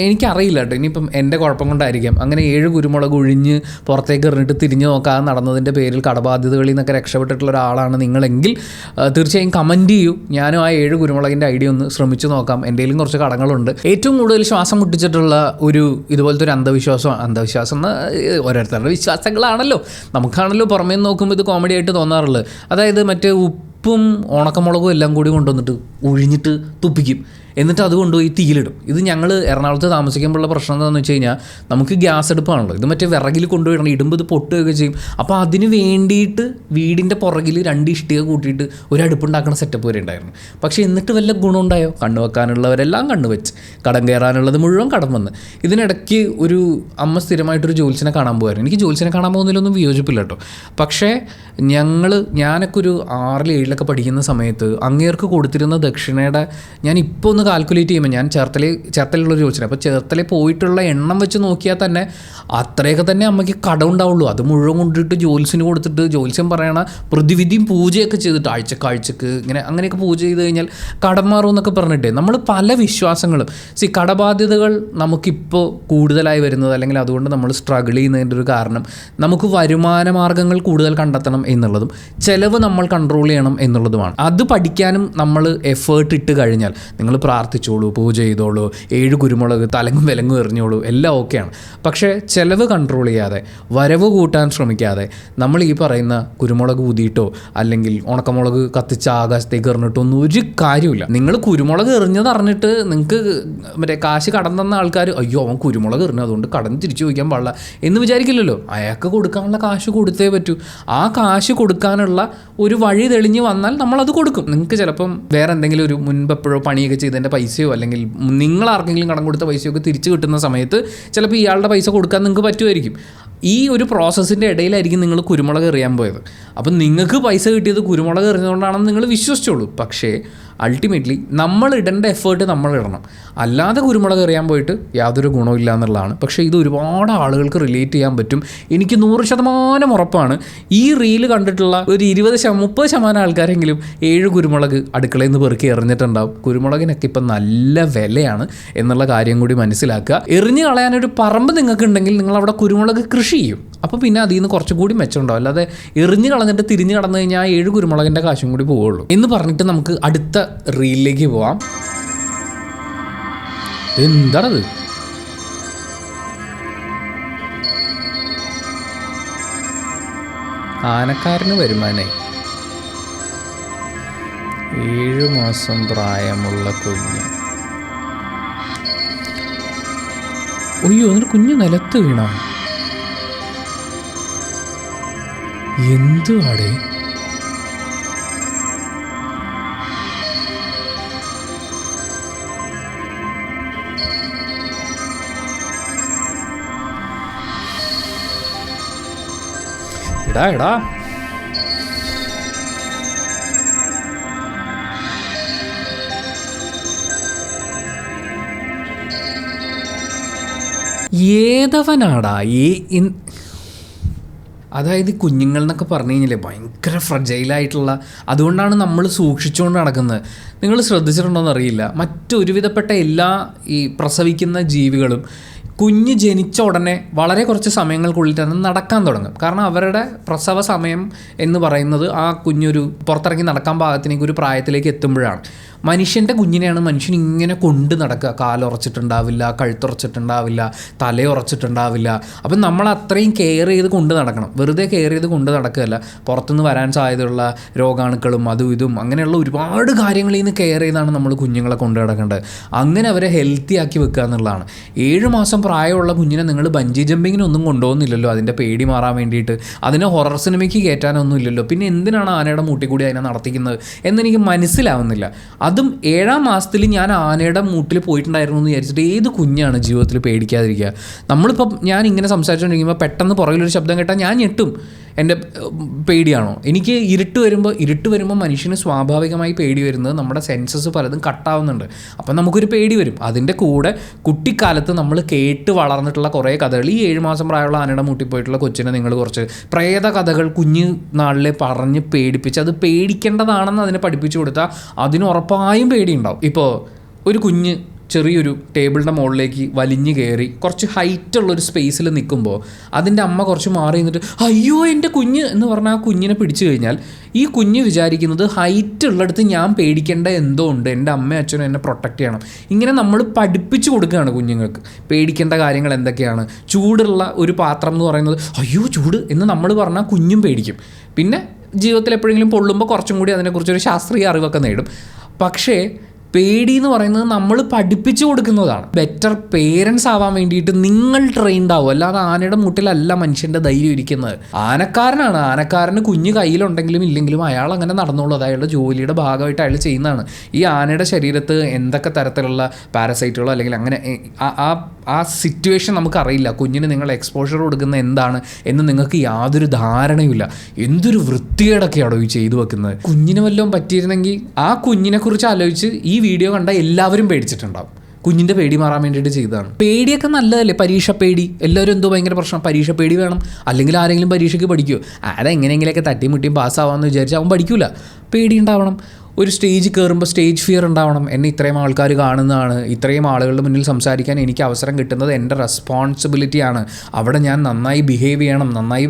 Speaker 1: എനിക്കറിയില്ല കേട്ടോ, ഇനിയിപ്പം എൻ്റെ കുഴപ്പം കൊണ്ടായിരിക്കാം. അങ്ങനെ 7 കുരുമുളക് ഒഴിഞ്ഞ് പുറത്തേക്ക് എറിഞ്ഞിട്ട് തിരിഞ്ഞു നോക്കാതെ നടന്നതിൻ്റെ പേരിൽ കടബാധ്യതകളിൽ നിന്നൊക്കെ രക്ഷപ്പെട്ടിട്ടുള്ള ഒരാളാണ് നിങ്ങളെങ്കിൽ തീർച്ചയായും കമൻറ്റ് ചെയ്യൂ. ഞാനും ആ 7 കുരുമുളകിൻ്റെ ഐഡിയ ഒന്ന് ശ്രമിച്ചു നോക്കാം. എൻ്റെയിലും കുറച്ച് കടങ്ങളുണ്ട്. ഏറ്റവും കൂടുതൽ ശ്വാസം മുട്ടിച്ചിട്ടുള്ള ഒരു ഇതുപോലത്തെ ഒരു അന്ധവിശ്വാസം ഓരോരുത്തരുടെ വിശ്വാസങ്ങളാണല്ലോ, നമുക്കാണല്ലോ പുറമേ നോക്കുമ്പോൾ ഇത് കോമഡി ആയിട്ട് തോന്നാറുള്ളത്. അതായത് മറ്റേ ഉപ്പും ഉണക്കമുളകും എല്ലാം കൂടി കൊണ്ടുവന്നിട്ട് ഒഴിഞ്ഞിട്ട് തുപ്പിക്കും, എന്നിട്ട് അത് കൊണ്ടുപോയി തീയിലിടും. ഇത് ഞങ്ങൾ എറണാകുളത്ത് താമസിക്കുമ്പോഴുള്ള പ്രശ്നം എന്താണെന്ന് വെച്ച് കഴിഞ്ഞാൽ നമുക്ക് ഗ്യാസ് അടുപ്പാണല്ലോ, ഇത് മറ്റേ വിറകിൽ കൊണ്ടുപോയിടണം, ഇടുമ്പോൾ ഇത് പൊട്ടുകയൊക്കെ ചെയ്യും. അപ്പോൾ അതിന് വേണ്ടിയിട്ട് വീടിൻ്റെ പുറകിൽ 2 ഇഷ്ടിക കൂട്ടിയിട്ട് ഒരു അടുപ്പുണ്ടാക്കുന്ന സെറ്റപ്പ് വരെ ഉണ്ടായിരുന്നു. പക്ഷേ എന്നിട്ട് വല്ല ഗുണമുണ്ടായോ? കണ്ണു വെക്കാനുള്ളവരെല്ലാം കണ്ണു വെച്ച്, കടം കയറാനുള്ളത് മുഴുവൻ കടം വന്ന്. ഇതിനിടയ്ക്ക് ഒരു അമ്മ സ്ഥിരമായിട്ടൊരു ജോത്സ്യനെ കാണാൻ പോകുമായിരുന്നു. എനിക്ക് ജോത്സ്യനെ കാണാൻ പോകുന്നതിലൊന്നും വിയോജിപ്പില്ല കേട്ടോ. പക്ഷേ ഞാനൊക്കെ ഒരു 6 7 പഠിക്കുന്ന സമയത്ത് അങ്ങേർക്ക് കൊടുത്തിരുന്ന ദക്ഷിണയുടെ ഞാനിപ്പോൾ ഒന്ന് കാൽക്കുലേറ്റ് ചെയ്യുമ്പോൾ, ഞാൻ ചേർത്തലുള്ളൊരു ജോത്സ്യൻ, അപ്പോൾ ചേർത്തലയിൽ പോയിട്ടുള്ള എണ്ണം വെച്ച് നോക്കിയാൽ തന്നെ അത്രയൊക്കെ തന്നെ അമ്മയ്ക്ക് കടം ഉണ്ടാവുള്ളൂ. അത് മുഴുവൻ കൊണ്ടിട്ട് ജോത്സ്യന് കൊടുത്തിട്ട് ജോത്സ്യം പറയണ പ്രതിവിധിയും പൂജയൊക്കെ ചെയ്തിട്ട് ആഴ്ചക്ക് അങ്ങനെയൊക്കെ പൂജ ചെയ്ത് കഴിഞ്ഞാൽ കടം മാറും എന്നൊക്കെ പറഞ്ഞിട്ട് നമ്മൾ പല വിശ്വാസങ്ങളും കടബാധ്യതകൾ നമുക്കിപ്പോൾ കൂടുതലായി വരുന്നത്, അല്ലെങ്കിൽ അതുകൊണ്ട് നമ്മൾ സ്ട്രഗിൾ ചെയ്യുന്നതിൻ്റെ ഒരു കാരണം നമുക്ക് വരുമാന മാർഗ്ഗങ്ങൾ കൂടുതൽ കണ്ടെത്തണം എന്നുള്ളതും ചിലവ് നമ്മൾ കൺട്രോൾ ചെയ്യണം എന്നുള്ളതുമാണ്. അത് പഠിക്കാനും നമ്മൾ എഫേർട്ട് ഇട്ട് കഴിഞ്ഞാൽ നിങ്ങൾ പ്രാർത്ഥിച്ചോളൂ, പൂജ ചെയ്തോളൂ, 7 കുരുമുളക് തലങ്ങും വിലങ്ങും എറിഞ്ഞോളൂ, എല്ലാം ഓക്കെയാണ്. പക്ഷേ ചിലവ് കൺട്രോൾ ചെയ്യാതെ, വരവ് കൂട്ടാൻ ശ്രമിക്കാതെ നമ്മൾ ഈ പറയുന്ന കുരുമുളക് ഊതിയിട്ടോ അല്ലെങ്കിൽ ഉണക്കമുളക് കത്തിച്ച് ആകാശത്തേക്ക് എറിഞ്ഞിട്ടോ ഒന്നും ഒരു കാര്യമില്ല. നിങ്ങൾ കുരുമുളക് എറിഞ്ഞത് അറിഞ്ഞിട്ട് നിങ്ങൾക്ക് മറ്റേ കാശ് കടം തന്ന ആൾക്കാർ അയ്യോ അവൻ കുരുമുളക് എറിഞ്ഞു അതുകൊണ്ട് കടം തിരിച്ചു ചോദിക്കാൻ പാടില്ല എന്ന് വിചാരിക്കില്ലല്ലോ. അയാൾക്ക് കൊടുക്കാനുള്ള കാശ് കൊടുത്തേ പറ്റൂ. ആ കാശ് കൊടുക്കാനുള്ള ഒരു വഴി തെളിഞ്ഞ് വന്നാൽ നമ്മളത് കൊടുക്കും. നിങ്ങൾക്ക് ചിലപ്പം വേറെ എന്തെങ്കിലും ഒരു മുൻപെപ്പോഴോ പണിയൊക്കെ ചെയ്തതിൻ്റെ പൈസയോ അല്ലെങ്കിൽ നിങ്ങൾ ആർക്കെങ്കിലും കടം കൊടുത്ത പൈസയോ ഒക്കെ തിരിച്ചു കിട്ടുന്ന സമയത്ത് ചിലപ്പോൾ ഇയാളുടെ പൈസ കൊടുക്കാൻ നിങ്ങൾക്ക് പറ്റുമായിരിക്കും. ഈ ഒരു പ്രോസസ്സിൻ്റെ ഇടയിലായിരിക്കും നിങ്ങൾ കുരുമുളക് എറിയാൻ പോയത്. അപ്പം നിങ്ങൾക്ക് പൈസ കിട്ടിയത് കുരുമുളക് എറിഞ്ഞുകൊണ്ടാണെന്ന് നിങ്ങൾ വിശ്വസിച്ചോളൂ. പക്ഷേ അൾട്ടിമേറ്റ്ലി നമ്മൾ ഇടേണ്ട എഫേർട്ട് നമ്മൾ ഇടണം. അല്ലാതെ കുരുമുളക് എറിയാൻ പോയിട്ട് യാതൊരു ഗുണമില്ല എന്നുള്ളതാണ്. പക്ഷേ ഇത് ഒരുപാട് ആളുകൾക്ക് റിലേറ്റ് ചെയ്യാൻ പറ്റും. എനിക്ക് 100% ഉറപ്പാണ് ഈ റീല് കണ്ടിട്ടുള്ള ഒരു 20-30% ആൾക്കാരെങ്കിലും 7 കുരുമുളക് അടുക്കളയിൽ നിന്ന് പെറുക്കി എറിഞ്ഞിട്ടുണ്ടാവും. കുരുമുളകിനൊക്കെ ഇപ്പം നല്ല വിലയാണ് എന്നുള്ള കാര്യം കൂടി മനസ്സിലാക്കുക. എറിഞ്ഞ് കളയാനൊരു പറമ്പ് നിങ്ങൾക്കുണ്ടെങ്കിൽ നിങ്ങൾ അവിടെ കുരുമുളക് കൃഷി ചെയ്യും. അപ്പോൾ പിന്നെ അതിൽ നിന്ന് കുറച്ചുകൂടി മെച്ചമുണ്ടാവും. അല്ലാതെ എറിഞ്ഞ് കളഞ്ഞിട്ട് തിരിഞ്ഞ് കടന്നു കഴിഞ്ഞാൽ 7 കുരുമുളകിൻ്റെ കാശും കൂടി പോവുള്ളൂ എന്ന് പറഞ്ഞിട്ട് നമുക്ക് അടുത്ത റീലിലേക്ക് പോവാം. എന്താണത്? ആനക്കാരന് വരുമാനായി. 7 മാസം പ്രായമുള്ള കുഞ്ഞ്. അയ്യോ, എന്നിട്ട് കുഞ്ഞ് നിലത്ത് വീണ. എന്തുവാടേ? എടാ ഏതവനാടാ അതായത് കുഞ്ഞുങ്ങൾ എന്നൊക്കെ പറഞ്ഞു കഴിഞ്ഞാൽ ഭയങ്കര ഫ്രജൈലായിട്ടുള്ള, അതുകൊണ്ടാണ് നമ്മൾ സൂക്ഷിച്ചുകൊണ്ട് നടക്കുന്നത്. നിങ്ങൾ ശ്രദ്ധിച്ചിട്ടുണ്ടോയെന്ന് അറിയില്ല, മറ്റൊരുവിധപ്പെട്ട എല്ലാ ഈ പ്രസവിക്കുന്ന ജീവികളും കുഞ്ഞ് ജനിച്ച ഉടനെ വളരെ കുറച്ച് സമയങ്ങൾക്കുള്ളിൽ തന്നെ നടക്കാൻ തുടങ്ങും. കാരണം അവരുടെ പ്രസവ സമയം എന്ന് പറയുന്നത് ആ കുഞ്ഞൊരു പുറത്തിറങ്ങി നടക്കാൻ പാകത്തിനേക്ക് ഒരു പ്രായത്തിലേക്ക് എത്തുമ്പോഴാണ്. മനുഷ്യൻ്റെ കുഞ്ഞിനെയാണ് മനുഷ്യൻ ഇങ്ങനെ കൊണ്ട് നടക്കുക. കാലുറച്ചിട്ടുണ്ടാവില്ല, കഴുത്തുറച്ചിട്ടുണ്ടാവില്ല, തലയുറച്ചിട്ടുണ്ടാവില്ല. അപ്പം നമ്മൾ അത്രയും കെയർ ചെയ്ത് കൊണ്ട് നടക്കണം. വെറുതെ കെയർ ചെയ്ത് കൊണ്ട് നടക്കുകയല്ല, പുറത്തുനിന്ന് വരാൻ സാധ്യതയുള്ള രോഗാണുക്കളും അതും ഇതും അങ്ങനെയുള്ള ഒരുപാട് കാര്യങ്ങളിൽ നിന്ന് കെയർ ചെയ്താണ് നമ്മൾ കുഞ്ഞുങ്ങളെ കൊണ്ട് നടക്കേണ്ടത്. അങ്ങനെ അവരെ ഹെൽത്തി ആക്കി വെക്കുക എന്നുള്ളതാണ്. 7 മാസം പ്രായമുള്ള കുഞ്ഞിനെ നിങ്ങൾ ബഞ്ചി ജമ്പിങ്ങിനൊന്നും കൊണ്ടുപോകുന്നില്ലല്ലോ അതിൻ്റെ പേടി മാറാൻ വേണ്ടിയിട്ട്. അതിനെ ഹൊറർ സിനിമയ്ക്ക് കയറ്റാനൊന്നും ഇല്ലല്ലോ. പിന്നെ എന്തിനാണ് ആനയുടെ മൂട്ടിൽ കൂടി അതിനെ നടത്തിക്കുന്നത് എന്നെനിക്ക് മനസ്സിലാവുന്നില്ല. അതും 7-ാം മാസത്തിൽ ഞാൻ ആനയുടെ മൂട്ടിൽ പോയിട്ടുണ്ടായിരുന്നു എന്ന് വിചാരിച്ചിട്ട് ഏത് കുഞ്ഞാണ് ജീവിതത്തിൽ പേടിക്കാതിരിക്കുക? നമ്മളിപ്പോൾ ഞാൻ ഇങ്ങനെ സംസാരിച്ചുകൊണ്ടിരിക്കുമ്പോൾ പെട്ടെന്ന് പുറകിലൊരു ശബ്ദം കേട്ടാൽ ഞാൻ ഞെട്ടും. എൻ്റെ പേടിയാണോ? എനിക്ക് ഇരുട്ട് വരുമ്പോൾ മനുഷ്യന് സ്വാഭാവികമായി പേടി വരുന്നത് നമ്മുടെ സെൻസസ് പലതും കട്ടാവുന്നുണ്ട്. അപ്പം നമുക്കൊരു പേടി വരും. അതിൻ്റെ കൂടെ കുട്ടിക്കാലത്ത് നമ്മൾ കേട്ട് വളർന്നിട്ടുള്ള കുറേ കഥകൾ, ഈ 7 മാസം പ്രായമുള്ള ആനയുടെ മൂട്ടിൽ പോയിട്ടുള്ള കൊച്ചിനെ നിങ്ങൾ കുറച്ച് പ്രേത കഥകൾ കുഞ്ഞ് നാളിലെ പറഞ്ഞ് പേടിപ്പിച്ച് അത് പേടിക്കേണ്ടതാണെന്ന് അതിനെ പഠിപ്പിച്ചു കൊടുത്താൽ അതിന് ഉറപ്പായും പേടിയുണ്ടാവും. ഇപ്പോൾ ഒരു കുഞ്ഞ് ചെറിയൊരു ടേബിളിൻ്റെ മുകളിലേക്ക് വലിഞ്ഞ് കയറി കുറച്ച് ഹൈറ്റുള്ളൊരു സ്പേസിൽ നിൽക്കുമ്പോൾ അതിൻ്റെ അമ്മ കുറച്ച് മാറി നിന്നിട്ട് അയ്യോ എൻ്റെ കുഞ്ഞ് എന്ന് പറഞ്ഞാൽ ആ കുഞ്ഞിനെ പിടിച്ചു കഴിഞ്ഞാൽ ഈ കുഞ്ഞ് വിചാരിക്കുന്നത് ഹൈറ്റ് ഉള്ളിടത്ത് ഞാൻ പേടിക്കേണ്ട എന്തോ ഉണ്ട്, എൻ്റെ അമ്മയും അച്ഛനും എന്നെ പ്രൊട്ടക്റ്റ് ചെയ്യണം. ഇങ്ങനെ നമ്മൾ പഠിപ്പിച്ചു കൊടുക്കുകയാണ് കുഞ്ഞുങ്ങൾക്ക് പേടിക്കേണ്ട കാര്യങ്ങൾ എന്തൊക്കെയാണ്. ചൂടുള്ള ഒരു പാത്രം എന്ന് പറയുന്നത് അയ്യോ ചൂട് എന്ന് നമ്മൾ പറഞ്ഞാൽ കുഞ്ഞും പേടിക്കും. പിന്നെ ജീവിതത്തിൽ എപ്പോഴെങ്കിലും പൊള്ളുമ്പോൾ കുറച്ചും കൂടി അതിനെക്കുറിച്ചൊരു ശാസ്ത്രീയ അറിവൊക്കെ നേടും. പക്ഷേ പേടി എന്ന് പറയുന്നത് നമ്മൾ പഠിപ്പിച്ചു കൊടുക്കുന്നതാണ്. ബെറ്റർ പേരൻസ് ആവാൻ വേണ്ടിയിട്ട് നിങ്ങൾ ട്രെയിൻഡ് ആവും. അല്ലാതെ ആനയുടെ മുട്ടിലല്ല മനുഷ്യൻ്റെ ധൈര്യം ഇരിക്കുന്നത്. ആനക്കാരനാണ്, ആനക്കാരന് കുഞ്ഞ് കയ്യിലുണ്ടെങ്കിലും ഇല്ലെങ്കിലും അയാൾ അങ്ങനെ നടന്നുള്ളൂ. അത് അയാളുടെ ജോലിയുടെ ഭാഗമായിട്ട് അയാൾ ചെയ്യുന്നതാണ്. ഈ ആനയുടെ ശരീരത്ത് എന്തൊക്കെ തരത്തിലുള്ള പാരസൈറ്റുകളോ അല്ലെങ്കിൽ അങ്ങനെ ആ സിറ്റുവേഷൻ നമുക്കറിയില്ല. കുഞ്ഞിന് നിങ്ങൾ എക്സ്പോഷർ കൊടുക്കുന്ന എന്താണ് എന്ന് നിങ്ങൾക്ക് യാതൊരു ധാരണയുമില്ല. എന്തൊരു വൃത്തികേടൊക്കെയാണോ ഈ ചെയ്തു വെക്കുന്നത്. കുഞ്ഞിന് വല്ലതും പറ്റിയിരുന്നെങ്കിൽ ആ കുഞ്ഞിനെക്കുറിച്ച് ആലോചിച്ച് ഈ വീഡിയോ കണ്ട എല്ലാവരും പേടിച്ചിട്ടുണ്ടാവും. കുഞ്ഞിൻ്റെ പേടി മാറാൻ വേണ്ടിയിട്ട് ചെയ്തതാണ്. പേടിയൊക്കെ നല്ലതല്ലേ? പരീക്ഷ പേടി എല്ലാവരും എന്തോ ഭയങ്കര പ്രശ്നം, പരീക്ഷ പേടി വേണം, അല്ലെങ്കിൽ ആരെങ്കിലും പരീക്ഷയ്ക്ക് പഠിക്കുമോ? അതെങ്ങനെയെങ്കിലൊക്കെ തട്ടിമുട്ടിയും പാസ്സാവാമെന്ന് വിചാരിച്ചാൽ അവൻ പഠിക്കില്ല. പേടി ഉണ്ടാവണം. ഒരു സ്റ്റേജ് കയറുമ്പോൾ സ്റ്റേജ് ഫിയർ ഉണ്ടാവണം. എന്നെ ഇത്രയും ആൾക്കാർ കാണുന്നതാണ്, ഇത്രയും ആളുകളുടെ മുന്നിൽ സംസാരിക്കാൻ എനിക്ക് അവസരം കിട്ടുന്നത് എൻ്റെ റെസ്പോൺസിബിലിറ്റിയാണ്. അവിടെ ഞാൻ നന്നായി ബിഹേവ് ചെയ്യണം, നന്നായി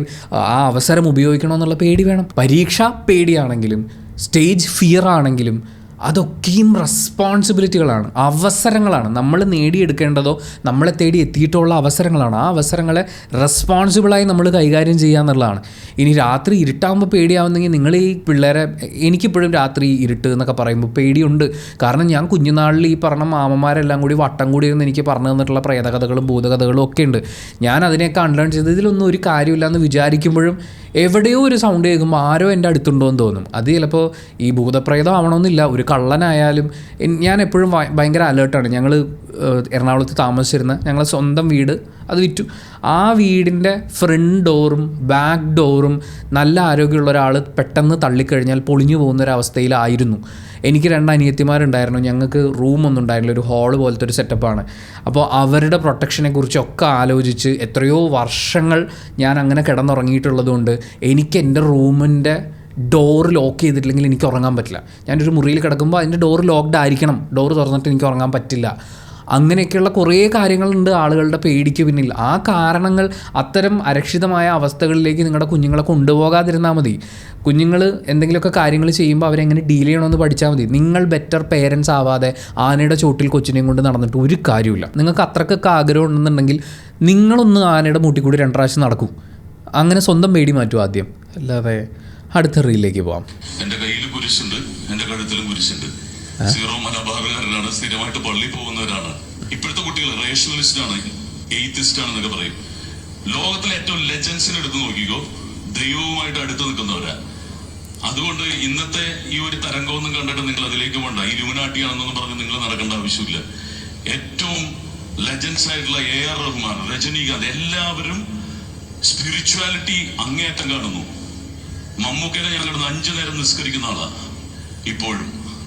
Speaker 1: ആ അവസരം ഉപയോഗിക്കണം എന്നുള്ള പേടി വേണം. പരീക്ഷ പേടിയാണെങ്കിലും സ്റ്റേജ് ഫിയർ ആണെങ്കിലും അതൊക്കെയും റെസ്പോൺസിബിലിറ്റികളാണ്, അവസരങ്ങളാണ്. നമ്മൾ നേടിയെടുക്കേണ്ടതോ നമ്മളെ തേടി എത്തിയിട്ടുള്ള അവസരങ്ങളാണ്. ആ അവസരങ്ങളെ റെസ്പോൺസിബിളായി നമ്മൾ കൈകാര്യം ചെയ്യുക എന്നുള്ളതാണ്. ഇനി രാത്രി ഇരുട്ടാകുമ്പോൾ പേടിയാവുന്നെങ്കിൽ നിങ്ങൾ ഈ പിള്ളേരെ, എനിക്കിപ്പോഴും രാത്രി ഇരുട്ട് എന്നൊക്കെ പറയുമ്പോൾ പേടിയുണ്ട്. കാരണം ഞാൻ കുഞ്ഞുനാളിൽ ഈ പറഞ്ഞ മാമന്മാരെല്ലാം കൂടി വട്ടം കൂടി ഇരുന്ന് എനിക്ക് പറഞ്ഞു തന്നിട്ടുള്ള പ്രേതകഥകളും ഭൂതകഥകളും ഒക്കെ ഉണ്ട്. ഞാൻ അതിനെയൊക്കെ അൺലേൺ ചെയ്ത് ഇതിലൊന്നും ഒരു കാര്യമില്ല എന്ന് വിചാരിക്കുമ്പോഴും എവിടെയോ ഒരു സൗണ്ട് കേൾക്കുമ്പോൾ ആരോ എൻ്റെ അടുത്തുണ്ടോ എന്ന് തോന്നും. അത് ചിലപ്പോൾ ഈ ഭൂതപ്രേതം ആവണമെന്നില്ല, ഒരു കള്ളനായാലും. ഞാൻ എപ്പോഴും ഭയങ്കര അലേർട്ടാണ്. ഞങ്ങൾ എറണാകുളത്ത് താമസിച്ചിരുന്ന ഞങ്ങളെ സ്വന്തം വീട് അത് വിറ്റു. ആ വീടിൻ്റെ ഫ്രണ്ട് ഡോറും ബാക്ക് ഡോറും നല്ല ആരോഗ്യമുള്ള ഒരാൾ പെട്ടെന്ന് തള്ളിക്കഴിഞ്ഞാൽ പൊളിഞ്ഞു പോകുന്നൊരവസ്ഥയിലായിരുന്നു. എനിക്ക് 2 അനിയത്തിമാരുണ്ടായിരുന്നു. ഞങ്ങൾക്ക് റൂമൊന്നും ഉണ്ടായിരുന്നില്ല, ഒരു ഹാള് പോലത്തെ ഒരു സെറ്റപ്പാണ്. അപ്പോൾ അവരുടെ പ്രൊട്ടക്ഷനെ കുറിച്ചൊക്കെ ആലോചിച്ച് എത്രയോ വർഷങ്ങൾ ഞാൻ അങ്ങനെ കിടന്നുറങ്ങിയിട്ടുള്ളതുകൊണ്ട് എനിക്ക് എൻ്റെ റൂമിൻ്റെ ഡോറ് ലോക്ക് ചെയ്തിട്ടില്ലെങ്കിൽ എനിക്ക് ഉറങ്ങാൻ പറ്റില്ല. ഞാനൊരു മുറിയിൽ കിടക്കുമ്പോൾ അതിൻ്റെ ഡോറ് ലോക്ക്ഡ് ആയിരിക്കണം, ഡോറ് തുറന്നിട്ട് എനിക്ക് ഉറങ്ങാൻ പറ്റില്ല. അങ്ങനെയൊക്കെയുള്ള കുറേ കാര്യങ്ങളുണ്ട് ആളുകളുടെ പേടിക്ക് പിന്നിൽ. ആ കാരണങ്ങൾ അത്തരം അരക്ഷിതമായ അവസ്ഥകളിലേക്ക് നിങ്ങളുടെ കുഞ്ഞുങ്ങളെ കൊണ്ടുപോകാതിരുന്നാൽ മതി. കുഞ്ഞുങ്ങൾ എന്തെങ്കിലുമൊക്കെ കാര്യങ്ങൾ ചെയ്യുമ്പോൾ അവരെങ്ങനെ ഡീൽ ചെയ്യണമെന്ന് പഠിച്ചാൽ മതി. നിങ്ങൾ ബെറ്റർ പേരൻസ് ആവാതെ ആനയുടെ ചോട്ടിൽ കൊച്ചിനെയും കൊണ്ട് നടന്നിട്ട് ഒരു കാര്യമില്ല. നിങ്ങൾക്ക് അത്രക്കൊക്കെ ആഗ്രഹം ഉണ്ടെന്നുണ്ടെങ്കിൽ നിങ്ങളൊന്ന് ആനയുടെ മൂട്ടിൽ കൂടി 2 പ്രാവശ്യം നടക്കൂ. അങ്ങനെ സ്വന്തം പേടി മാറ്റും ആദ്യം. അല്ലാതെ അടുത്ത റീലിലേക്ക് പോവാം.
Speaker 6: എൻ്റെ കയ്യിൽ കുരിശുണ്ട്, എൻ്റെ കഴുത്തിൽ കഴുത്തിലും കുരിശുണ്ട്. സീറോ മലബാറുകാരനാണ്, സ്ഥിരമായിട്ട് പള്ളി പോകുന്നവരാണ്. ഇപ്പോഴത്തെ കുട്ടികൾ റേഷണലിസ്റ്റ് ആണ്, എയ്ത്തിസ്റ്റ് ആണെന്നൊക്കെ പറയും. ലോകത്തിലെ ഏറ്റവും ലെജൻസിനെ എടുത്ത് നോക്കിക്കോ, ദൈവവുമായിട്ട് അടുത്ത് നിൽക്കുന്നവരാ. അതുകൊണ്ട് ഇന്നത്തെ ഈ ഒരു തരംഗമൊന്നും കണ്ടിട്ട് നിങ്ങൾ അതിലേക്ക് വേണ്ട, ഈ ലുമിനാട്ടിയാണെന്നൊന്നും പറഞ്ഞ് നിങ്ങൾ നടക്കേണ്ട ആവശ്യമില്ല. ഏറ്റവും ലെജൻസ് ആയിട്ടുള്ള AR റഹ്മാൻ, രജനീകാന്ത്, എല്ലാവരും സ്പിരിച്വാലിറ്റി അങ്ങേയറ്റം കാണുന്നു. മമ്മൂക്കനെ ഞാൻ കിടന്ന് 5 നേരം നിസ്കരിക്കുന്ന ആളാ. ഇപ്പോഴും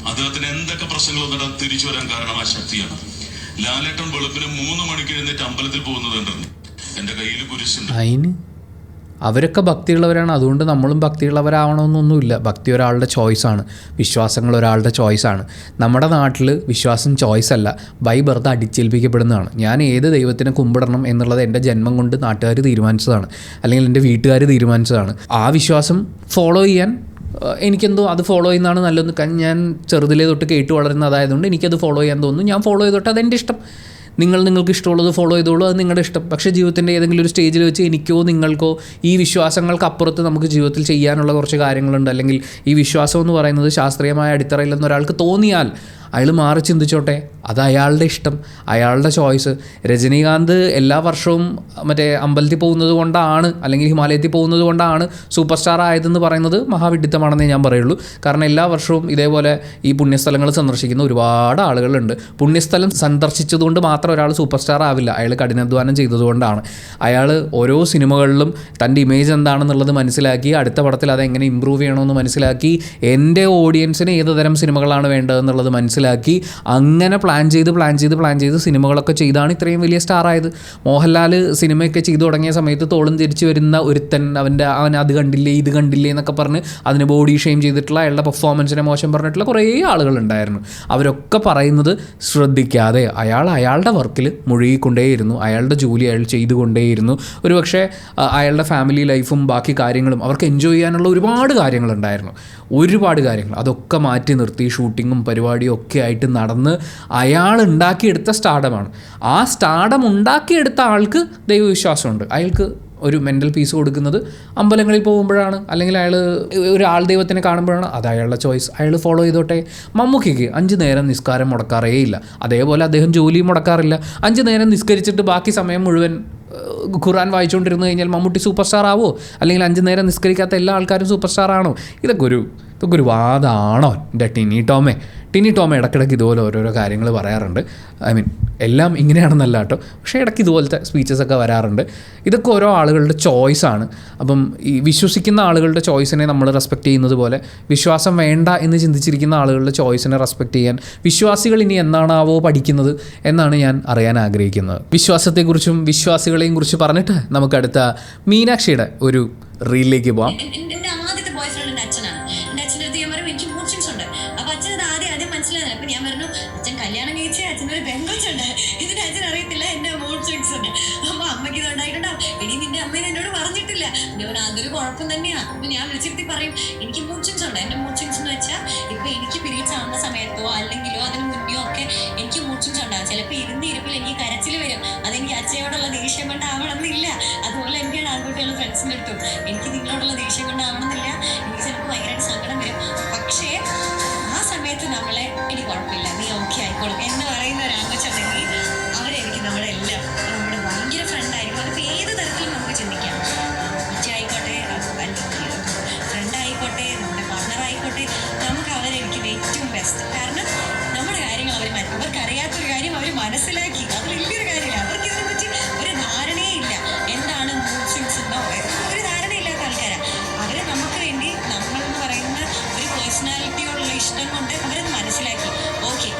Speaker 6: അദ്ദേഹത്തിന് എന്തൊക്കെ പ്രശ്നങ്ങൾ വന്നിട്ട് തിരിച്ചു വരാൻ കാരണം ആ ശക്തിയാണ്. ലാലേട്ടൻ വെളുപ്പിന് 3 മണിക്ക് എഴുന്നേറ്റ് അമ്പലത്തിൽ പോകുന്നത് കണ്ടിരുന്നു. എന്റെ കയ്യിൽ കുരിശുണ്ട്.
Speaker 1: അവരൊക്കെ ഭക്തിയുള്ളവരാണ്, അതുകൊണ്ട് നമ്മളും ഭക്തിയുള്ളവരാവണമെന്നൊന്നുമില്ല. ഭക്തി ഒരാളുടെ ചോയ്സാണ്, വിശ്വാസങ്ങൾ ഒരാളുടെ ചോയ്സാണ്. നമ്മുടെ നാട്ടിൽ വിശ്വാസം ചോയ്സ് അല്ല, ബൈ ബർത്ത് അടിച്ചേൽപ്പിക്കപ്പെടുന്നതാണ്. ഞാൻ ഏത് ദൈവത്തിനെ കുമ്പിടണം എന്നുള്ളത് എൻ്റെ ജന്മം കൊണ്ട് നാട്ടുകാർ തീരുമാനിച്ചതാണ്, അല്ലെങ്കിൽ എൻ്റെ വീട്ടുകാർ തീരുമാനിച്ചതാണ്. ആ വിശ്വാസം ഫോളോ ചെയ്യാൻ എനിക്കെന്തോ അത് ഫോളോ ചെയ്യുന്നതാണ് നല്ലതെന്ന്. ഞാൻ ചെറുതിലേ തൊട്ട് കേട്ട് വളരുന്ന അതായതുകൊണ്ട് എനിക്കത് ഫോളോ ചെയ്യാൻ തോന്നുന്നു. ഞാൻ ഫോളോ ചെയ്തോട്ടെ, അതെൻ്റെ ഇഷ്ടം. നിങ്ങൾക്ക് ഇഷ്ടമുള്ളത് ഫോളോ ചെയ്തോളൂ, അത് നിങ്ങളുടെ ഇഷ്ടം. പക്ഷേ ജീവിതത്തിൻ്റെ ഏതെങ്കിലും ഒരു സ്റ്റേജിൽ വെച്ച് എനിക്കോ നിങ്ങൾക്കോ ഈ വിശ്വാസങ്ങൾക്ക് അപ്പുറത്ത് നമുക്ക് ജീവിതത്തിൽ ചെയ്യാനുള്ള കുറച്ച് കാര്യങ്ങളുണ്ട്, അല്ലെങ്കിൽ ഈ വിശ്വാസം എന്ന് പറയുന്നത് ശാസ്ത്രീയമായ അടിത്തറയില്ലെന്ന് ഒരാൾക്ക് തോന്നിയാൽ അയാൾ മാറി ചിന്തിച്ചോട്ടെ, അത് അയാളുടെ ഇഷ്ടം, അയാളുടെ ചോയ്സ്. രജനീകാന്ത് എല്ലാ വർഷവും മറ്റേ അമ്പലത്തിൽ പോകുന്നത് കൊണ്ടാണ്, അല്ലെങ്കിൽ ഹിമാലയത്തിൽ പോകുന്നത് കൊണ്ടാണ് സൂപ്പർ സ്റ്റാർ ആയതെന്ന് പറയുന്നത് മഹാവിഡിത്തമാണെന്നേ ഞാൻ പറയുള്ളൂ. കാരണം എല്ലാ വർഷവും ഇതേപോലെ ഈ പുണ്യസ്ഥലങ്ങൾ സന്ദർശിക്കുന്ന ഒരുപാട് ആളുകളുണ്ട്. പുണ്യസ്ഥലം സന്ദർശിച്ചതുകൊണ്ട് മാത്രം ഒരാൾ സൂപ്പർ സ്റ്റാർ ആവില്ല, അയാൾ കഠിനാധ്വാനം ചെയ്തതുകൊണ്ടാണ്. അയാൾ ഓരോ സിനിമകളിലും തൻ്റെ ഇമേജ് എന്താണെന്നുള്ളത് മനസ്സിലാക്കി, അടുത്ത പടത്തിൽ അതെങ്ങനെ ഇമ്പ്രൂവ് ചെയ്യണമെന്ന് മനസ്സിലാക്കി, എൻ്റെ ഓഡിയൻസിന് ഏത് തരം സിനിമകളാണ് വേണ്ടതെന്നുള്ളത് മനസ്സിലാക്കി, അങ്ങനെ പ്ലാൻ ചെയ്ത് സിനിമകളൊക്കെ ചെയ്താണ് ഇത്രയും വലിയ സ്റ്റാറായത്. മോഹൻലാൽ സിനിമയൊക്കെ ചെയ്തു തുടങ്ങിയ സമയത്ത് തോളും തിരിച്ച് വരുന്ന ഒരുത്തൻ, അവൻ അത് കണ്ടില്ലേ ഇത് കണ്ടില്ലേ എന്നൊക്കെ പറഞ്ഞ് അതിന് ബോഡി ഷെയിം ചെയ്തിട്ടുള്ള, അയാളുടെ പെർഫോമൻസിനെ മോശം പറഞ്ഞിട്ടുള്ള കുറേ ആളുകളുണ്ടായിരുന്നു. അവരൊക്കെ പറയുന്നത് ശ്രദ്ധിക്കാതെ അയാളുടെ വർക്കിൽ മുഴുകിക്കൊണ്ടേയിരുന്നു, അയാളുടെ ജോലി അയാൾ ചെയ്തുകൊണ്ടേയിരുന്നു. ഒരുപക്ഷെ അയാളുടെ ഫാമിലി ലൈഫും ബാക്കി കാര്യങ്ങളും അവർക്ക് എൻജോയ് ചെയ്യാനുള്ള ഒരുപാട് കാര്യങ്ങളുണ്ടായിരുന്നു, ഒരുപാട് കാര്യങ്ങൾ. അതൊക്കെ മാറ്റി നിർത്തി ഷൂട്ടിങ്ങും പരിപാടിയും ഒക്കെ ആയിട്ട് നടന്ന് അയാൾ ഉണ്ടാക്കിയെടുത്ത സ്റ്റാർഡമാണ്. ആ സ്റ്റാർഡം ഉണ്ടാക്കിയെടുത്ത ആൾക്ക് ദൈവവിശ്വാസമുണ്ട്. അയാൾക്ക് ഒരു മെൻ്റൽ പീസ് കൊടുക്കുന്നത് അമ്പലങ്ങളിൽ പോകുമ്പോഴാണ്, അല്ലെങ്കിൽ അയാൾ ഒരു ആൾ ദൈവത്തിനെ കാണുമ്പോഴാണ്. അത് അയാളുടെ ചോയ്സ്, അയാൾ ഫോളോ ചെയ്തോട്ടെ. മമ്മൂക്കയ്ക്ക് 5 നേരം നിസ്കാരം മുടക്കാറേ ഇല്ല, അതേപോലെ അദ്ദേഹം ജോലിയും മുടക്കാറില്ല. 5 നേരം നിസ്കരിച്ചിട്ട് ബാക്കി സമയം മുഴുവൻ ഖുർആൻ വായിച്ചുകൊണ്ടിരുന്നു കഴിഞ്ഞാൽ മമ്മൂട്ടി സൂപ്പർ സ്റ്റാർ ആവോ? അല്ലെങ്കിൽ 5 നേരം നിസ്കരിക്കാത്ത എല്ലാ ആൾക്കാരും സൂപ്പർ സ്റ്റാർ ആണോ? ഇതൊക്കെ ഒരു വാദമാണോ എൻ്റെ ടിനി ടോമ ഇടയ്ക്കിടയ്ക്ക് ഇതുപോലെ ഓരോരോ കാര്യങ്ങൾ പറയാറുണ്ട്. എല്ലാം ഇങ്ങനെയാണെന്നല്ല കേട്ടോ, പക്ഷേ ഇടയ്ക്ക് ഇതുപോലത്തെ സ്പീച്ചസൊക്കെ വരാറുണ്ട്. ഇതൊക്കെ ഓരോ ആളുകളുടെ ചോയ്സാണ്. അപ്പം ഈ വിശ്വസിക്കുന്ന ആളുകളുടെ ചോയ്സിനെ നമ്മൾ റെസ്പെക്റ്റ് ചെയ്യുന്നത് പോലെ വിശ്വാസം വേണ്ട എന്ന് ചിന്തിച്ചിരിക്കുന്ന ആളുകളുടെ ചോയ്സിനെ റെസ്പെക്റ്റ് ചെയ്യാൻ വിശ്വാസികൾ ഇനി എന്നാണാവോ പഠിക്കുന്നത് എന്നാണ് ഞാൻ അറിയാൻ ആഗ്രഹിക്കുന്നത്. വിശ്വാസത്തെക്കുറിച്ചും വിശ്വാസികളെയും കുറിച്ച് പറഞ്ഞിട്ട് നമുക്ക് അടുത്ത മീനാക്ഷിയുടെ ഒരു റീലിലേക്ക് പോവാം.
Speaker 3: കുഴപ്പം തന്നെയാണ്. അപ്പൊ ഞാൻ വിളിച്ചിരുത്തി പറയും, എനിക്ക് മൂഡ് സ്വിങ്സ് ഉണ്ട്. എന്റെ മൂഡ് സ്വിങ്സ് എന്ന് വെച്ചാൽ ഇപ്പൊ എനിക്ക് പീരീഡ്സ് ആവുന്ന സമയത്തോ അല്ലെങ്കിലോ അതിന് മുന്നോ ഒക്കെ എനിക്ക് മൂഡ് സ്വിങ്സ് ഉണ്ടാകും. ചിലപ്പോൾ ഇരുപ്പിൽ എനിക്ക് കരച്ചിൽ വരും. അതെനിക്ക് അച്ഛയോടുള്ള ദേഷ്യം കൊണ്ടാവണമെന്നില്ല, അതുപോലെ എനിക്ക് ആൺകുട്ടികളുടെ ഫ്രണ്ട്സിൻ്റെ അടുത്തും എനിക്ക് നിങ്ങളോടുള്ള ദേഷ്യം കൊണ്ടാവണമെന്നില്ല. എനിക്ക് ചിലപ്പോൾ ഭയങ്കരമായിട്ട് സങ്കടം വരും. പക്ഷേ ആ സമയത്ത് നമ്മളെ എനിക്ക് കുഴപ്പമില്ല, നീ ഓക്കെ ആയിക്കോളും എന്ന് പറയുന്ന ഒരു ആൺകൊച്ചുണ്ടെങ്കിൽ അവരെനിക്ക് നമ്മുടെ എല്ലാം നമ്മുടെ ഭയങ്കര ഫ്രണ്ടായിരിക്കും. അതിപ്പോൾ ഏത് തരത്തിലും നമുക്ക് ചിന്തിക്കാം. ഫ്രണ്ടായിക്കോട്ടെ, നമ്മുടെ പാർട്ണറായിക്കോട്ടെ, നമുക്ക് അവരായിരിക്കും ഏറ്റവും ബെസ്റ്റ്. കാരണം നമ്മുടെ കാര്യങ്ങൾ അവർക്ക് അറിയാത്തൊരു കാര്യം അവർ മനസ്സിലാക്കി. അത് വലിയൊരു കാര്യമില്ല. അവർക്ക് ഇതിനെ പറ്റി ഒരു ധാരണയേ ഇല്ല. എന്താണ് മൂഡ് സ്വിങ്സ് എന്നോ ഒരു ധാരണയില്ലാത്ത ആൾക്കാരാണ്. അവരെ നമുക്ക് വേണ്ടി നമ്മളെന്ന് പറയുന്ന ഒരു പേഴ്സണാലിറ്റിയോടുള്ള ഇഷ്ടം കൊണ്ട് അവരത് മനസ്സിലാക്കി. ഓക്കെ,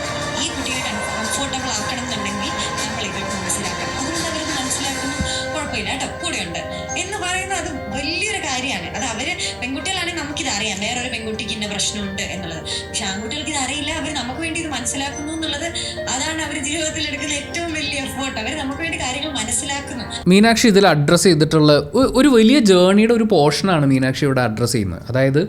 Speaker 3: ഈ കുട്ടിയെ കംഫോർട്ടബിൾ ആക്കണം എന്നുണ്ടെങ്കിൽ നമ്മൾ ഇതൊക്കെ മനസ്സിലാക്കണം. അതുകൊണ്ട് അവരത് മനസ്സിലാക്കുന്നു, കുഴപ്പമില്ല കേട്ടോ, കൂടെയുണ്ട് എന്ന് പറയുന്നത് അത് വലിയൊരു കാര്യമാണ്. അത് അവര് പെൺകുട്ടികളാണെങ്കിൽ നമുക്കിത് അറിയാം, വേറൊരു പെൺകുട്ടിക്ക് ഇന്ന പ്രശ്നമുണ്ട് എന്നുള്ളത്. പക്ഷെ ആൺകുട്ടികൾക്ക് ഇത് അറിയില്ല. അവർ നമുക്ക് വേണ്ടി ഇത് മനസ്സിലാക്കുന്നു എന്നുള്ളത്, അതാണ് അവർ ജീവിതത്തിൽ എടുക്കുന്ന ഏറ്റവും വലിയ എഫേർട്ട്. അവർ നമുക്ക് വേണ്ടി കാര്യങ്ങൾ മനസ്സിലാക്കുന്നു.
Speaker 1: മീനാക്ഷി ഇതിൽ അഡ്രസ്സ് ചെയ്തിട്ടുള്ള ഒരു വലിയ ജേർണിയുടെ ഒരു പോർഷനാണ് മീനാക്ഷി ഇവിടെ അഡ്രസ്സ് ചെയ്യുന്നത്. അതായത്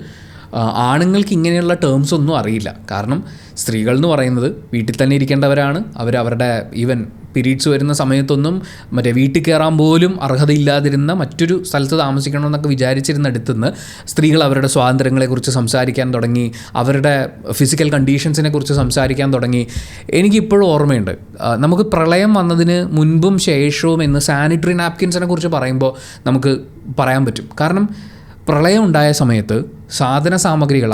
Speaker 1: ആണുങ്ങൾക്ക് ഇങ്ങനെയുള്ള ടേംസ് ഒന്നും അറിയില്ല. കാരണം സ്ത്രീകൾ എന്ന് പറയുന്നത് വീട്ടിൽ തന്നെ ഇരിക്കേണ്ടവരാണ്. അവരുടെ ഈവൻ പീരീഡ്സ് വരുന്ന സമയത്തൊന്നും മറ്റേ വീട്ടിൽ കയറാൻ പോലും അർഹതയില്ലാതിരുന്ന മറ്റൊരു സ്ഥലത്ത് താമസിക്കണമെന്നൊക്കെ വിചാരിച്ചിരുന്നിടത്തുനിന്ന് സ്ത്രീകൾ അവരുടെ സ്വാതന്ത്ര്യങ്ങളെക്കുറിച്ച് സംസാരിക്കാൻ തുടങ്ങി, അവരുടെ ഫിസിക്കൽ കണ്ടീഷൻസിനെ കുറിച്ച് സംസാരിക്കാൻ തുടങ്ങി. എനിക്കിപ്പോഴും ഓർമ്മയുണ്ട്, നമുക്ക് പ്രളയം വന്നതിന് മുൻപും ശേഷവും എന്ന് സാനിറ്ററി നാപ്കിൻസിനെ കുറിച്ച് പറയുമ്പോൾ നമുക്ക് പറയാൻ പറ്റും. കാരണം പ്രളയം ഉണ്ടായ സമയത്ത്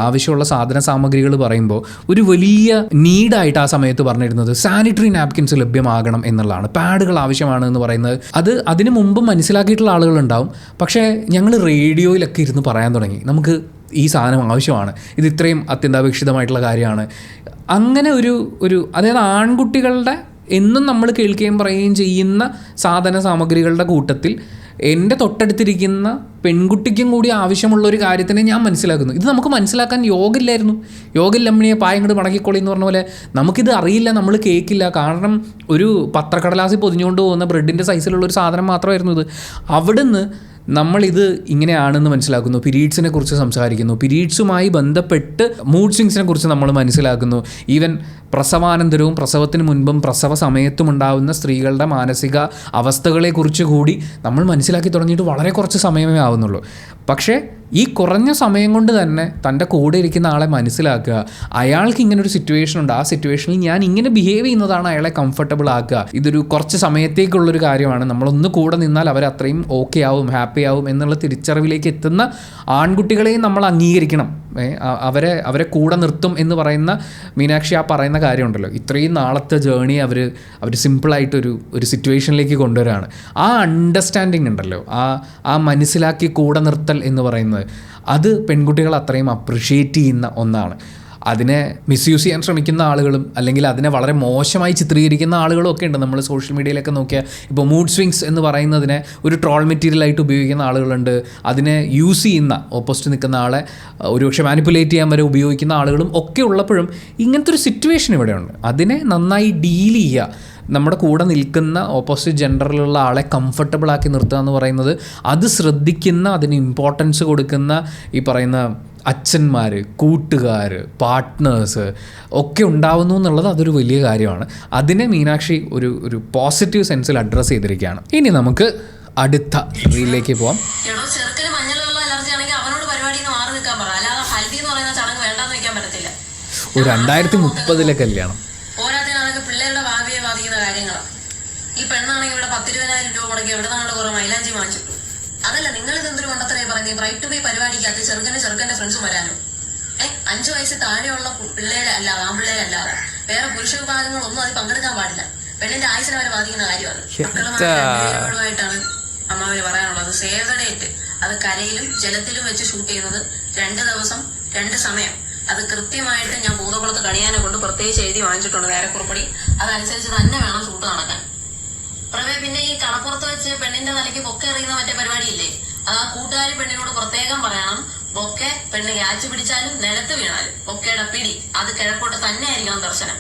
Speaker 1: ആവശ്യമുള്ള സാധന സാമഗ്രികൾ പറയുമ്പോൾ ഒരു വലിയ നീഡായിട്ട് ആ സമയത്ത് പറഞ്ഞിരുന്നത് സാനിറ്ററി നാപ്കിൻസ് ലഭ്യമാകണം എന്നുള്ളതാണ്. പാഡുകൾ ആവശ്യമാണ് എന്ന് പറയുന്നത് അതിന് മുമ്പ് മനസ്സിലാക്കിയിട്ടുള്ള ആളുകളുണ്ടാവും. പക്ഷേ ഞങ്ങൾ റേഡിയോയിലൊക്കെ ഇരുന്ന് പറയാൻ തുടങ്ങി, നമുക്ക് ഈ സാധനം ആവശ്യമാണ്, ഇത് ഇത്രയും അത്യന്താപേക്ഷിതമായിട്ടുള്ള കാര്യമാണ്. അങ്ങനെ ഒരു അതായത് ആൺകുട്ടികളുടെ എന്നും നമ്മൾ കേൾക്കുകയും പറയുകയും ചെയ്യുന്ന സാധന സാമഗ്രികളുടെ കൂട്ടത്തിൽ എൻ്റെ തൊട്ടടുത്തിരിക്കുന്ന പെൺകുട്ടിക്കും കൂടി ആവശ്യമുള്ള ഒരു കാര്യത്തിനെ ഞാൻ മനസ്സിലാക്കുന്നു. ഇത് നമുക്ക് മനസ്സിലാക്കാൻ യോഗമില്ലായിരുന്നു. യോഗമില്ലമ്മണിയെ പായങ്ങോട് മടക്കിക്കോളി എന്ന് പറഞ്ഞ പോലെ നമുക്കിത് അറിയില്ല, നമ്മൾ കേൾക്കില്ല. കാരണം ഒരു പത്രക്കടലാസിൽ പൊതിഞ്ഞുകൊണ്ട് പോകുന്ന ബ്രെഡിൻ്റെ സൈസിലുള്ള ഒരു സാധനം മാത്രമായിരുന്നു ഇത്. അവിടുന്ന് നമ്മളിത് ഇങ്ങനെയാണെന്ന് മനസ്സിലാക്കുന്നു, പീരീഡ്സിനെ കുറിച്ച് സംസാരിക്കുന്നു, പീരീഡ്സുമായി ബന്ധപ്പെട്ട് മൂഡ് സ്വിങ്സിനെ കുറിച്ച് നമ്മൾ മനസ്സിലാക്കുന്നു. ഈവൻ പ്രസവാനന്തരവും പ്രസവത്തിന് മുൻപും പ്രസവ സമയത്തും ഉണ്ടാകുന്ന സ്ത്രീകളുടെ മാനസിക അവസ്ഥകളെക്കുറിച്ച് കൂടി നമ്മൾ മനസ്സിലാക്കി തുടങ്ങിയിട്ട് വളരെ കുറച്ച് സമയമേ ആവുന്നുള്ളൂ. പക്ഷേ ഈ കുറഞ്ഞ സമയം കൊണ്ട് തന്നെ തൻ്റെ കൂടെ ഇരിക്കുന്ന ആളെ മനസ്സിലാക്കുക, അയാൾക്ക് ഇങ്ങനൊരു സിറ്റുവേഷൻ ഉണ്ട്, ആ സിറ്റുവേഷനിൽ ഞാൻ ഇങ്ങനെ ബിഹേവ് ചെയ്യുന്നതാണ് അയാളെ കംഫർട്ടബിൾ ആക്കുക. ഇതൊരു കുറച്ച് സമയത്തേക്കുള്ളൊരു കാര്യമാണ്, നമ്മളൊന്ന് കൂടെ നിന്നാൽ അവരത്രയും ഓക്കെ ആവും, ഹാപ്പി ആവും എന്നുള്ള തിരിച്ചറിവിലേക്ക് എത്തുന്ന ആൺകുട്ടികളെയും നമ്മൾ അംഗീകരിക്കണം. അവരെ കൂടെ നിർത്തും എന്ന് പറയുന്ന മീനാക്ഷി ആ പറയുന്ന കാര്യമുണ്ടല്ലോ, ഇത്രയും നാളത്തെ ജേണി അവർ സിമ്പിളായിട്ടൊരു സിറ്റുവേഷനിലേക്ക് കൊണ്ടുവരികയാണ്. ആ അണ്ടർസ്റ്റാൻഡിങ് ഉണ്ടല്ലോ, ആ മനസ്സിലാക്കി കൂടെ നിർത്തൽ എന്ന് പറയുന്നത്, അത് പെൺകുട്ടികൾ അത്രയും അപ്രിഷ്യേറ്റ് ചെയ്യുന്ന ഒന്നാണ്. അതിനെ മിസ്യൂസ് ചെയ്യാൻ ശ്രമിക്കുന്ന ആളുകളും അല്ലെങ്കിൽ അതിനെ വളരെ മോശമായി ചിത്രീകരിക്കുന്ന ആളുകളും ഒക്കെ ഉണ്ട്. നമ്മൾ സോഷ്യൽ മീഡിയയിലൊക്കെ നോക്കിയാൽ ഇപ്പോൾ മൂഡ് സ്വിങ്സ് എന്ന് പറയുന്നതിനെ ഒരു ട്രോൾ മെറ്റീരിയലായിട്ട് ഉപയോഗിക്കുന്ന ആളുകളുണ്ട്. അതിനെ യൂസ് ചെയ്യുന്ന ഓപ്പോസിറ്റ് നിൽക്കുന്ന ആളെ ഒരുപക്ഷെ മാനിപ്പുലേറ്റ് ചെയ്യാൻ വരെ ഉപയോഗിക്കുന്ന ആളുകളും ഒക്കെ ഉള്ളപ്പോഴും ഇങ്ങനത്തെ ഒരു സിറ്റുവേഷൻ ഇവിടെയുണ്ട്. അതിനെ നന്നായി ഡീൽ ചെയ്യുക, നമ്മുടെ കൂടെ നിൽക്കുന്ന ഓപ്പോസിറ്റ് ജെൻഡറിലുള്ള ആളെ കംഫർട്ടബിൾ ആക്കി നിർത്തുക എന്ന് പറയുന്നത്, അത് ശ്രദ്ധിക്കുന്ന, അതിന് ഇമ്പോർട്ടൻസ് കൊടുക്കുന്ന ഈ പറയുന്ന അച്ഛന്മാർ, കൂട്ടുകാർ, പാർട്ട്നേഴ്സ് ഒക്കെ ഉണ്ടാവുന്നു എന്നുള്ളത് അതൊരു വലിയ കാര്യമാണ്. അതിനെ മീനാക്ഷി ഒരു പോസിറ്റീവ് സെൻസിൽ അഡ്രസ്സ് ചെയ്തിരിക്കുകയാണ്. ഇനി നമുക്ക് അടുത്ത റീലിലേക്ക് പോവാം.
Speaker 3: ചെറുക്കന് മഞ്ഞളുള്ള അലർജി ആണെങ്കിൽ അവനോട് പരിപാടിയിൽ നിന്ന് മാറി നിൽക്കാൻ പറ, അല്ലാതെ ഹൽദി എന്ന് പറയുന്ന ചടങ്ങ് വേണ്ടാന്ന് വെക്കാൻ പറ്റത്തില്ല.
Speaker 1: 2030 കല്യാണം.
Speaker 3: പോരാത്തതിന് അതൊക്കെ പിള്ളേരുടെ ഭാവിയെ ബാധിക്കുന്ന കാര്യങ്ങളാണ്. ഈ പെണ്ണാണെങ്കിൽ ഇവിടെ 10,000-20,000 രൂപ മുടക്കി എവിടെ നിന്നാണ് കുറെ മൈലാഞ്ചി വാങ്ങിച്ചിട്ടു. അതല്ല, നിങ്ങൾ ഇതെന്തൊരു മണ്ടത്തരയെ പറഞ്ഞ് ബ്രൈറ്റ് ടു ബി പരിപാടിക്കകത്ത് ചെറുക്കന്റെ ഫ്രണ്ട്സും വരാനോ? 5 വയസ്സിൽ താഴെയുള്ള പിള്ളേരെ അല്ലാതെ, ആൺപിള്ളേരെ അല്ലാതെ വേറെ പുരുഷ വിഭാഗങ്ങളൊന്നും അതിൽ പങ്കെടുക്കാൻ പാടില്ല. പെണ്ണിന്റെ ആയുസിനെ വരെ ബാധിക്കുന്ന കാര്യമാണ്. മക്കളുമായിട്ടാണ് അമ്മാവന് പറയാനുള്ളത്. സേവ് ദ ഡേറ്റ് അത് കരയിലും ജലത്തിലും വെച്ച് ഷൂട്ട് ചെയ്യുന്നത് 2 ദിവസം 2 സമയം. അത് കൃത്യമായിട്ട് ഞാൻ ഭൂതകുളത്ത് കണിയാനെ കൊണ്ട് പ്രത്യേകിച്ച് എഴുതി വാങ്ങിച്ചിട്ടുണ്ട്, നേരെ കുറിപ്പടി. അതനുസരിച്ച് തന്നെ വേണം ഷൂട്ട് നടക്കാൻ. പിന്നെ ഈ കടപ്പുറത്ത് വെച്ച് പെണ്ണിന്റെ തലയ്ക്ക് ബൊക്കെ എറിയുന്ന മറ്റേ പരിപാടിയില്ലേ, അത് ആ കൂട്ടുകാരി പെണ്ണിനോട് പ്രത്യേകം പറയണം. ബൊക്കെ പെണ്ണ് ക്യാച്ച് പിടിച്ചാലും നിലത്ത് വീണാലും ബൊക്കയുടെ പിടി അത് കിഴക്കോട്ട് തന്നെ ആയിരിക്കണം ദർശനം.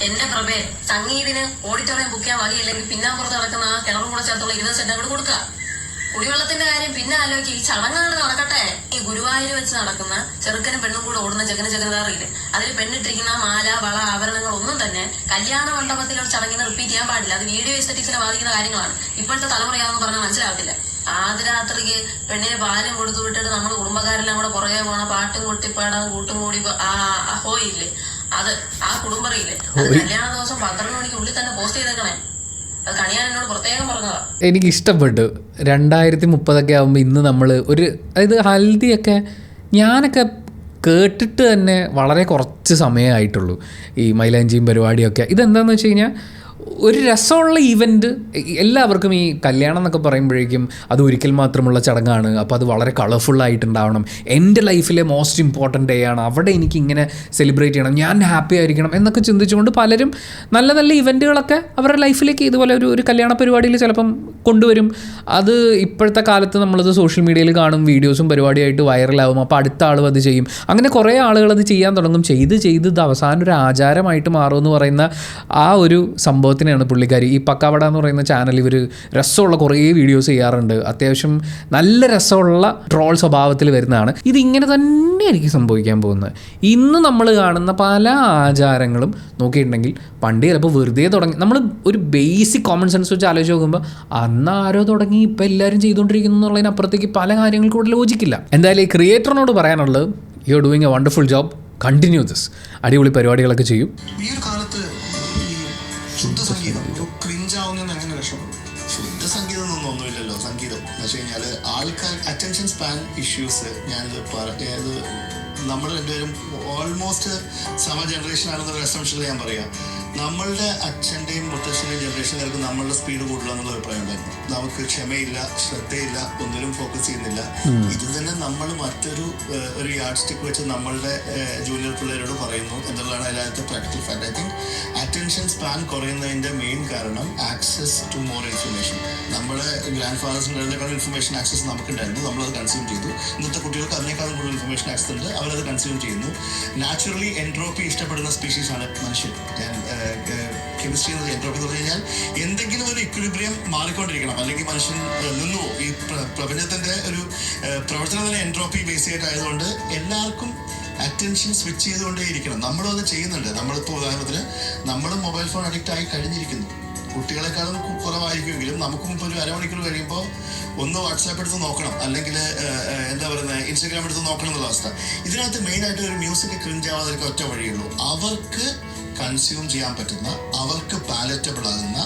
Speaker 3: എന്റെ പ്രഭേ, സംഗീതിന് ഓഡിറ്റോറിയം ബുക്ക് ചെയ്യാൻ വകയില്ലെങ്കിൽ പിന്നാമ്പുറത്ത് നടക്കുന്ന ആ കിണറും കൂടെ ചേർത്തുള്ള 20 സെന്റ് അങ്ങോട്ട് കൊടുക്കുക. കുടിവെള്ളത്തിന്റെ കാര്യം പിന്നെ ആലോചിക്കുക, ഈ ചടങ്ങുകൾ നടക്കട്ടെ. ഈ ഗുരുവായൂർ വെച്ച് നടക്കുന്ന ചെറുക്കനും പെണ്ണും കൂടെ ഓടുന്ന ചെറുതാറിയില്ല, അതിൽ പെണ്ണിട്ടിരിക്കുന്ന മാല, വള, ആഭരണങ്ങൾ ഒന്നും തന്നെ കല്യാണ മണ്ഡപത്തിലെ ഒരു ചടങ്ങിനെ റിപ്പീറ്റ് ചെയ്യാൻ പാടില്ല. അത് വീഡിയോ എസ്തെറ്റിക്സിനെ ബാധിക്കുന്ന കാര്യങ്ങളാണ്. ഇപ്പോഴത്തെ തലമുറയാണെന്ന് പറഞ്ഞാൽ മനസ്സിലാവത്തില്ല. ആദ്യരാത്രിക്ക് പെണ്ണിന് പാലും കൊടുത്തു വിട്ടിട്ട് നമ്മൾ കുടുംബക്കാരെല്ലാം കൂടെ പുറകെ പോണ പാട്ടും കൊട്ടിപ്പാടാൻ കൂട്ടും കൂടി ഹോയില്ലേ, അത് ആ കുടുംബറിയില്ലേ, അത് കല്യാണ ദിവസം 12 മണിക്ക് ഉള്ളിൽ തന്നെ പോസ്റ്റ് ചെയ്തേക്കണേ. അത് കണിയാൻ എന്നോട് പ്രത്യേകം പറഞ്ഞതാ.
Speaker 1: എനിക്കിഷ്ടപ്പെട്ടു. 2030 ആകുമ്പോൾ ഇന്ന് നമ്മൾ അതായത് ഹൽദിയൊക്കെ ഞാനൊക്കെ കേട്ടിട്ട് തന്നെ വളരെ കുറച്ച് സമയമായിട്ടുള്ളൂ, ഈ മൈലാഞ്ചിയും പരിപാടിയൊക്കെ. ഇതെന്താണെന്ന് വെച്ച് കഴിഞ്ഞാൽ ഒരു രസമുള്ള ഈവൻറ്റ്. എല്ലാവർക്കും ഈ കല്യാണം എന്നൊക്കെ പറയുമ്പോഴേക്കും അത് ഒരിക്കൽ മാത്രമുള്ള ചടങ്ങാണ്, അപ്പോൾ അത് വളരെ കളർഫുള്ളായിട്ടുണ്ടാവണം, എൻ്റെ ലൈഫിലെ മോസ്റ്റ് ഇമ്പോർട്ടൻ്റ് ഡേ ആണ്, അവിടെ എനിക്കിങ്ങനെ സെലിബ്രേറ്റ് ചെയ്യണം, ഞാൻ ഹാപ്പി ആയിരിക്കണം എന്നൊക്കെ ചിന്തിച്ചുകൊണ്ട് പലരും നല്ല നല്ല ഇവൻറ്റുകളൊക്കെ അവരുടെ ലൈഫിലേക്ക് ഇതുപോലെ ഒരു കല്യാണ പരിപാടിയിൽ ചിലപ്പം കൊണ്ടുവരും. അത് ഇപ്പോഴത്തെ കാലത്ത് നമ്മളത് സോഷ്യൽ മീഡിയയിൽ കാണും, വീഡിയോസും പരിപാടിയായിട്ട് വൈറലാവും. അപ്പോൾ അടുത്ത ആളും അത് ചെയ്യും. അങ്ങനെ കുറേ ആളുകൾ അത് ചെയ്യാൻ തുടങ്ങും. ചെയ്ത് ഇത് അവസാനം ഒരു ആചാരമായിട്ട് മാറുമെന്ന് പറയുന്ന ആ ഒരു സംഭവത്തെ സ്വഭാവത്തിനാണ് പുള്ളിക്കാരി. ഈ പക്കാവട എന്ന് പറയുന്ന ചാനൽ ഇവർ രസമുള്ള കുറേ വീഡിയോസ് ചെയ്യാറുണ്ട്. അത്യാവശ്യം നല്ല രസമുള്ള ട്രോൾ സ്വഭാവത്തിൽ വരുന്നതാണ്. ഇതിങ്ങനെ തന്നെയായിരിക്കും സംഭവിക്കാൻ പോകുന്നത്. ഇന്ന് നമ്മൾ കാണുന്ന പല ആചാരങ്ങളും നോക്കിയിട്ടുണ്ടെങ്കിൽ പണ്ട് ചിലപ്പോൾ വെറുതെ തുടങ്ങി. നമ്മൾ ഒരു ബേസിക് കോമൺ സെൻസ് വെച്ച് ആലോചിച്ച് നോക്കുമ്പോൾ അന്ന് ആരോ തുടങ്ങി ഇപ്പം എല്ലാവരും ചെയ്തുകൊണ്ടിരിക്കുന്നു എന്നുള്ളതിനപ്പുറത്തേക്ക് പല കാര്യങ്ങൾക്കും കൂടെ ലോജിക്കില്ല. എന്തായാലും ഈ ക്രിയേറ്ററിനോട് പറയാനുള്ളത്, you are doing A wonderful job, continue this. അടിപൊളി പരിപാടികളൊക്കെ ചെയ്യും.
Speaker 7: ഈ ഒരു കാലത്ത് ഈ ശുദ്ധ സംഗീതം ഒരു ക്രിഞ്ചാവുന്ന എങ്ങനെ രക്ഷപ്പെടും? ശുദ്ധ സംഗീതം ഒന്നുമില്ലല്ലോ. സംഗീതം എന്ന് വെച്ച് കഴിഞ്ഞാൽ ആൾക്കാർ അറ്റൻഷൻ സ്പാൻ ഇഷ്യൂസ്, ഞാനിത് അതായത് നമ്മൾ രണ്ടുപേരും ഓൾമോസ്റ്റ് സമ ജനറേഷൻ ആണെന്നൊരു അസംഷനിൽ ഞാൻ പറയാം. നമ്മളുടെ അച്ഛൻ്റെയും മുത്തച്ഛൻ്റെയും ജനറേഷനുകാർക്ക് നമ്മളുടെ സ്പീഡ് കൂടുതൽ എന്നുള്ള അഭിപ്രായം ഉണ്ടായിരുന്നു. നമുക്ക് ക്ഷമയില്ല, ശ്രദ്ധയില്ല, ഒന്നിലും ഫോക്കസ് ചെയ്യുന്നില്ല. ഇത് തന്നെ നമ്മൾ മറ്റൊരു യാർഡ് സ്റ്റിക്ക് വെച്ച് നമ്മളുടെ ജൂനിയർ പിള്ളേരോട് പറയുന്നു എന്നുള്ളതാണ് അതിനകത്ത് practical fact. I think attention span കുറയുന്നതിൻ്റെ മെയിൻ കാരണം ആക്സസ് ടു മോർ ഇൻഫർമേഷൻ. നമ്മുടെ ഗ്രാൻഡ് ഫാദേഴ്സിൻ്റെ ഇൻഫർമേഷൻ ആക്സസ് നമുക്കുണ്ടായിരുന്നു, നമ്മളത് കൺസ്യൂം ചെയ്തു. ഇന്നത്തെ കുട്ടികൾക്ക് അതിനേക്കാളും കൂടുതൽ ഇൻഫർമേഷൻ ആക്സസ് ഉണ്ട്, അവരത് കൺസ്യൂം ചെയ്യുന്നു. നാച്ചുറലി എൻട്രോപ്പി ഇഷ്ടപ്പെടുന്ന സ്പീഷീസാണ് മനുഷ്യൻ. കെമിസ്ട്രി എന്നത് എൻട്രോപ്പി എന്ന് പറഞ്ഞു കഴിഞ്ഞാൽ എന്തെങ്കിലും ഒരു ഇക്വിലിബ്രിയം മാറിക്കൊണ്ടിരിക്കണം, അല്ലെങ്കിൽ മനുഷ്യൻ നിന്നു പോകും. ഈ പ്രപഞ്ചത്തിന്റെ ഒരു പ്രവർത്തനം തന്നെ എൻട്രോപ്പി ബേസ് ആയതുകൊണ്ട് എല്ലാവർക്കും അറ്റൻഷൻ സ്വിച്ച് ചെയ്തുകൊണ്ടേയിരിക്കണം. നമ്മളും അത് ചെയ്യുന്നുണ്ട്. നമ്മളിപ്പോൾ ഉദാഹരണത്തിന് നമ്മൾ മൊബൈൽ ഫോൺ അഡിക്റ്റ് ആയി കഴിഞ്ഞിരിക്കുന്നു. കുട്ടികളെക്കാളും കുറവായിരിക്കുമെങ്കിലും നമുക്കും ഇപ്പോൾ ഒരു അരമണിക്കൂർ കഴിയുമ്പോൾ ഒന്ന് വാട്സാപ്പ് എടുത്ത് നോക്കണം, അല്ലെങ്കിൽ എന്താ പറയുന്നത് ഇൻസ്റ്റാഗ്രാം എടുത്ത് നോക്കണം എന്നുള്ള അവസ്ഥ. ഇതിനകത്ത് മെയിനായിട്ട് ഒരു മ്യൂസിക് ക്രിഞ്ച് ആവാതിരിക്കാൻ ഒറ്റ വഴിയുള്ളൂ. അവർക്ക് കൺസ്യൂം ചെയ്യാൻ പറ്റുന്ന, അവർക്ക് പാലറ്റബിൾ ആകുന്ന,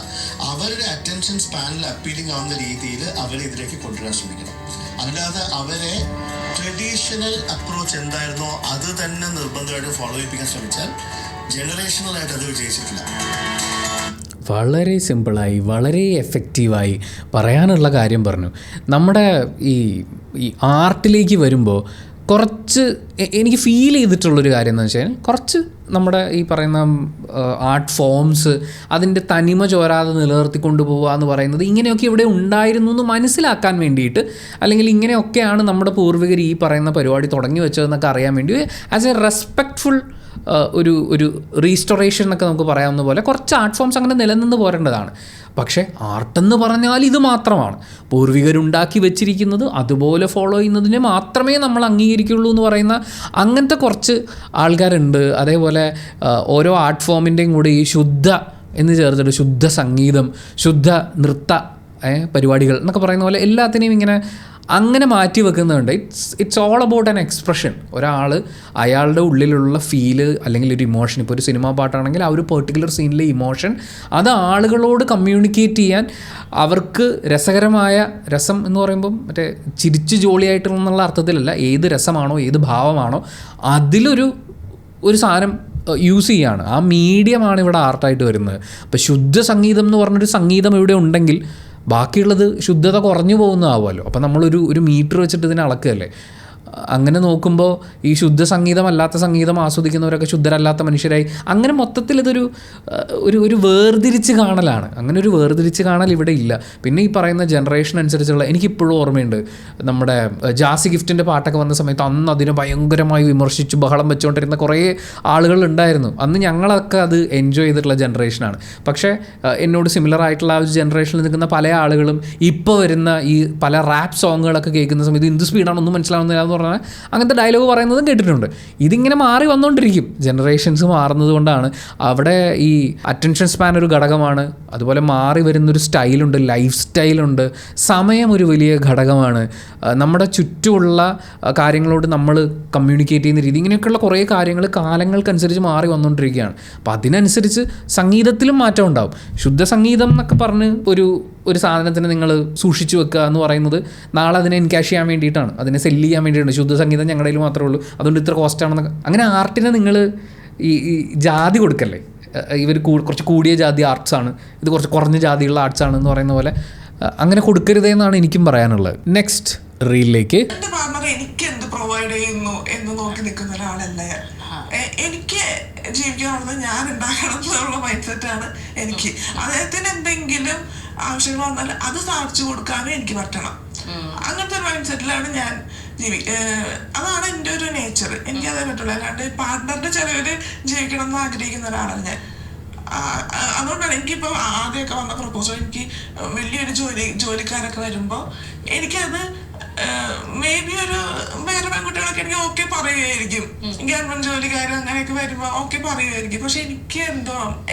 Speaker 7: അവരുടെ അറ്റൻഷൻ സ്പാനിൽ അപ്പീലിംഗ് ആവുന്ന രീതിയിൽ അവരെ ഇതിലേക്ക് കൊണ്ടുവരാൻ ശ്രമിക്കണം. അല്ലാതെ അവരെ ട്രഡീഷണൽ അപ്രോച്ച് എന്തായിരുന്നോ അത് തന്നെ നിർബന്ധമായിട്ട് ഫോളോ ചെയ്യിപ്പിക്കാൻ ശ്രമിച്ചാൽ ജനറേഷണലായിട്ട് അത് വിജയിച്ചിട്ടില്ല.
Speaker 1: വളരെ സിമ്പിളായി വളരെ എഫക്റ്റീവായി പറയാനുള്ള കാര്യം പറഞ്ഞു. നമ്മുടെ ഈ ആർട്ടിലേക്ക് വരുമ്പോൾ കുറച്ച് എനിക്ക് ഫീൽ ചെയ്തിട്ടുള്ളൊരു കാര്യം എന്ന് വെച്ച് കഴിഞ്ഞാൽ, കുറച്ച് നമ്മുടെ ഈ പറയുന്ന ആർട്ട് ഫോംസ് അതിൻ്റെ തനിമ ചോരാതെ നിലനിർത്തിക്കൊണ്ട് പോവുക എന്ന് പറയുന്നത് ഇങ്ങനെയൊക്കെ ഇവിടെ ഉണ്ടായിരുന്നു എന്ന് മനസ്സിലാക്കാൻ വേണ്ടിയിട്ട്, അല്ലെങ്കിൽ ഇങ്ങനെയൊക്കെയാണ് നമ്മുടെ പൂർവികർ ഈ പറയുന്ന പരിപാടി തുടങ്ങി വെച്ചതെന്നൊക്കെ അറിയാൻ വേണ്ടി ആസ് എ റെസ്പെക്റ്റ്ഫുൾ ഒരു റീസ്റ്റോറേഷൻ എന്നൊക്കെ നമുക്ക് പറയാവുന്ന പോലെ കുറച്ച് ആർട്ട് ഫോംസ് അങ്ങനെ നിലനിന്ന് പോരേണ്ടതാണ്. പക്ഷേ ആർട്ടെന്ന് പറഞ്ഞാൽ ഇത് മാത്രമാണ്. പൂർവികരുണ്ടാക്കി വെച്ചിരിക്കുന്നത് അതുപോലെ ഫോളോ ചെയ്യുന്നതിനെ മാത്രമേ നമ്മൾ അംഗീകരിക്കുള്ളൂ എന്ന് പറയുന്ന അങ്ങനത്തെ കുറച്ച് ആൾക്കാരുണ്ട്. അതേപോലെ ഓരോ ആർട്ട് ഫോമിൻ്റെയും കൂടെ ഈ ശുദ്ധ എന്ന് ചേർത്തിട്ട് ശുദ്ധ സംഗീതം, ശുദ്ധ നൃത്ത പരിപാടികൾ എന്നൊക്കെ പറയുന്ന പോലെ എല്ലാത്തിനെയും ഇങ്ങനെ അങ്ങനെ മാറ്റി വെക്കുന്നുണ്ട്. It's all about an expression. ഒരാൾ അയാളുടെ ഉള്ളിലുള്ള ഫീല് അല്ലെങ്കിൽ ഒരു ഇമോഷൻ, ഇപ്പോൾ ഒരു സിനിമാ പാട്ടാണെങ്കിൽ ആ ഒരു പെർട്ടിക്കുലർ സീനിലെ ഇമോഷൻ അത് ആളുകളോട് കമ്മ്യൂണിക്കേറ്റ് ചെയ്യാൻ അവർക്ക് രസകരമായ, രസം എന്ന് പറയുമ്പം മറ്റേ ചിരിച്ച് ജോളിയായിട്ടുള്ള അർത്ഥത്തിലല്ല, ഏത് രസമാണോ ഏത് ഭാവമാണോ അതിലൊരു സാധനം യൂസ് ചെയ്യുകയാണ്. ആ മീഡിയമാണ് ഇവിടെ ആർട്ടായിട്ട് വരുന്നത്. അപ്പോൾ ശുദ്ധ സംഗീതം എന്ന് പറഞ്ഞൊരു സംഗീതം ഇവിടെ ഉണ്ടെങ്കിൽ ബാക്കിയുള്ളത് ശുദ്ധത കുറഞ്ഞു പോകുന്നതാവുമല്ലോ. അപ്പോൾ നമ്മളൊരു മീറ്റർ വെച്ചിട്ട് ഇതിനെ അളക്കുകയല്ലേ. അങ്ങനെ നോക്കുമ്പോൾ ഈ ശുദ്ധ സംഗീതമല്ലാത്ത സംഗീതം ആസ്വദിക്കുന്നവരൊക്കെ ശുദ്ധരല്ലാത്ത മനുഷ്യരായി. അങ്ങനെ മൊത്തത്തിൽ ഇതൊരു ഒരു വേർതിരിച്ച് കാണലാണ്. അങ്ങനെ ഒരു വേർതിരിച്ച് കാണൽ ഇവിടെ ഇല്ല. പിന്നെ ഈ പറയുന്ന ജനറേഷൻ അനുസരിച്ചുള്ള, എനിക്കിപ്പോഴും ഓർമ്മയുണ്ട് നമ്മുടെ ജാസി ഗിഫ്റ്റിൻ്റെ പാട്ടൊക്കെ വന്ന സമയത്ത് അന്ന് അതിനെ ഭയങ്കരമായി വിമർശിച്ച് ബഹളം വെച്ചുകൊണ്ടിരുന്ന കുറേ ആളുകളുണ്ടായിരുന്നു. അന്ന് ഞങ്ങളൊക്കെ അത് എൻജോയ് ചെയ്തിട്ടുള്ള ജനറേഷനാണ്. പക്ഷേ എന്നോട് സിമിലർ ആയിട്ടുള്ള ആ ഒരു ജനറേഷനിൽ നിൽക്കുന്ന പല ആളുകളും ഇപ്പോൾ വരുന്ന ഈ പല റാപ്പ് സോങ്ങുകളൊക്കെ കേൾക്കുന്ന സമയത്ത് എന്ത് സ്പീഡാണ് ഒന്നും മനസ്സിലാവുന്നില്ല എന്ന് പറഞ്ഞാൽ അങ്ങനത്തെ ഡയലോഗ് പറയുന്നതും കേട്ടിട്ടുണ്ട്. ഇതിങ്ങനെ മാറി വന്നുകൊണ്ടിരിക്കും. ജനറേഷൻസ് മാറുന്നത് കൊണ്ടാണ്. അവിടെ ഈ അറ്റൻഷൻ സ്പാൻ ഒരു ഘടകമാണ്. അതുപോലെ മാറി വരുന്നൊരു സ്റ്റൈലുണ്ട്, ലൈഫ് സ്റ്റൈലുണ്ട്, സമയം ഒരു വലിയ ഘടകമാണ്. നമ്മുടെ ചുറ്റുമുള്ള കാര്യങ്ങളോട് നമ്മൾ കമ്മ്യൂണിക്കേറ്റ് ചെയ്യുന്ന രീതി, ഇങ്ങനെയൊക്കെയുള്ള കുറേ കാര്യങ്ങൾ കാലങ്ങൾക്കനുസരിച്ച് മാറി വന്നുകൊണ്ടിരിക്കുകയാണ്. അപ്പോൾ അതിനനുസരിച്ച് സംഗീതത്തിലും മാറ്റം ഉണ്ടാവും. ശുദ്ധ സംഗീതം എന്നൊക്കെ പറഞ്ഞ് ഒരു സാധനത്തിന് നിങ്ങൾ സൂക്ഷിച്ചു വെക്കുക എന്ന് പറയുന്നത് നാളെ അതിനെ എൻകാഷ് ചെയ്യാൻ വേണ്ടിയിട്ടാണ്, അതിനെ സെല്ല് ചെയ്യാൻ വേണ്ടിയിട്ടാണ്. ശുദ്ധ സംഗീതം ഞങ്ങളുടെ കയ്യിൽ മാത്രമേ ഉള്ളൂ, അതുകൊണ്ട് ഇത്ര കോസ്റ്റാണെന്നൊക്കെ. അങ്ങനെ ആർട്ടിനെ നിങ്ങൾ ഈ ജാതി കൊടുക്കല്ലേ. ഇവർ കുറച്ച് കൂടിയ ജാതി ആർട്സാണ്, ഇത് കുറച്ച് കുറഞ്ഞ ജാതിയുള്ള ആർട്സാണ് എന്ന് പറയുന്ന പോലെ അങ്ങനെ കൊടുക്കരുതെന്നാണ് എനിക്കും പറയാനുള്ളത്. നെക്സ്റ്റ് റീലിലേക്ക്.
Speaker 8: എന്റെ പാർട്ണർ എനിക്ക് എന്ത് പ്രൊവൈഡ് ചെയ്യുന്നു എന്ന് നോക്കി നിൽക്കുന്ന ഒരാളല്ല. എനിക്ക് ജീവിക്കാനുള്ളത് ഞാൻ ഉണ്ടാക്കണം എന്നുള്ള മൈൻഡ് സെറ്റാണ് എനിക്ക്. അദ്ദേഹത്തിന് എന്തെങ്കിലും ആവശ്യങ്ങൾ വന്നാൽ അത് സാധിച്ചു കൊടുക്കാനും എനിക്ക് പറ്റണം. അങ്ങനത്തെ ഒരു മൈൻഡ് സെറ്റിലാണ് ഞാൻ അതാണ് എൻ്റെ ഒരു നേച്ചർ. എനിക്ക് അതേ പറ്റുള്ളൂ. അല്ലാണ്ട് പാർട്ണറിന്റെ ചെലവില് ജീവിക്കണം എന്ന് ആഗ്രഹിക്കുന്ന ഒരാളാണ് ഞാൻ. അതുകൊണ്ടാണ് എനിക്കിപ്പോൾ ആദ്യമൊക്കെ വന്ന പ്രപ്പോസൽ എനിക്ക് വലിയൊരു ജോലിക്കാരൊക്കെ വരുമ്പോൾ എനിക്കത് മേ ബി ഒരു വേറെ പെൺകുട്ടികളൊക്കെ എനിക്ക് ഓക്കെ പറയുമായിരിക്കും, ഗവൺമെന്റ് ജോലിക്കാരും അങ്ങനെയൊക്കെ വരുമ്പോൾ ഓക്കെ പറയുമായിരിക്കും. പക്ഷെ എനിക്ക്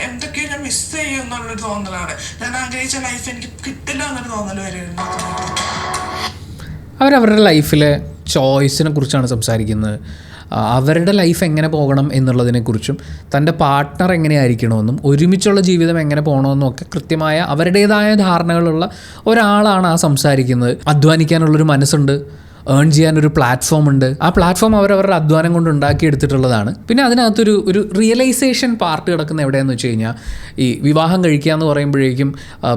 Speaker 8: എന്തൊക്കെയോ ഞാൻ മിസ് ചെയ്യും എന്നുള്ളൊരു തോന്നലാണ്. ഞാൻ ആഗ്രഹിച്ച ലൈഫ് എനിക്ക് കിട്ടില്ല എന്നൊരു തോന്നൽ വരുമായിരുന്നു.
Speaker 1: അവരവരുടെ ലൈഫിലെ ചോയ്സിനെ കുറിച്ചാണ് സംസാരിക്കുന്നത്. അവരുടെ ലൈഫ് എങ്ങനെ പോകണം എന്നുള്ളതിനെക്കുറിച്ചും തൻ്റെ പാർട്ട്ണർ എങ്ങനെയായിരിക്കണമെന്നും ഒരുമിച്ചുള്ള ജീവിതം എങ്ങനെ പോകണമെന്നും ഒക്കെ കൃത്യമായ അവരുടേതായ ധാരണകളുള്ള ഒരാളാണ് ആ സംസാരിക്കുന്നത്. അധ്വാനിക്കാനുള്ളൊരു മനസ്സുണ്ട്, ഏൺ ചെയ്യാനൊരു പ്ലാറ്റ്ഫോം ഉണ്ട്. ആ പ്ലാറ്റ്ഫോം അവരവരുടെ അധ്വാനം കൊണ്ട് ഉണ്ടാക്കിയെടുത്തിട്ടുള്ളതാണ്. പിന്നെ അതിനകത്തൊരു റിയലൈസേഷൻ പാർട്ട് കിടക്കുന്ന എവിടെയാണെന്ന് വെച്ച് കഴിഞ്ഞാൽ, ഈ വിവാഹം കഴിക്കുക എന്ന് പറയുമ്പോഴേക്കും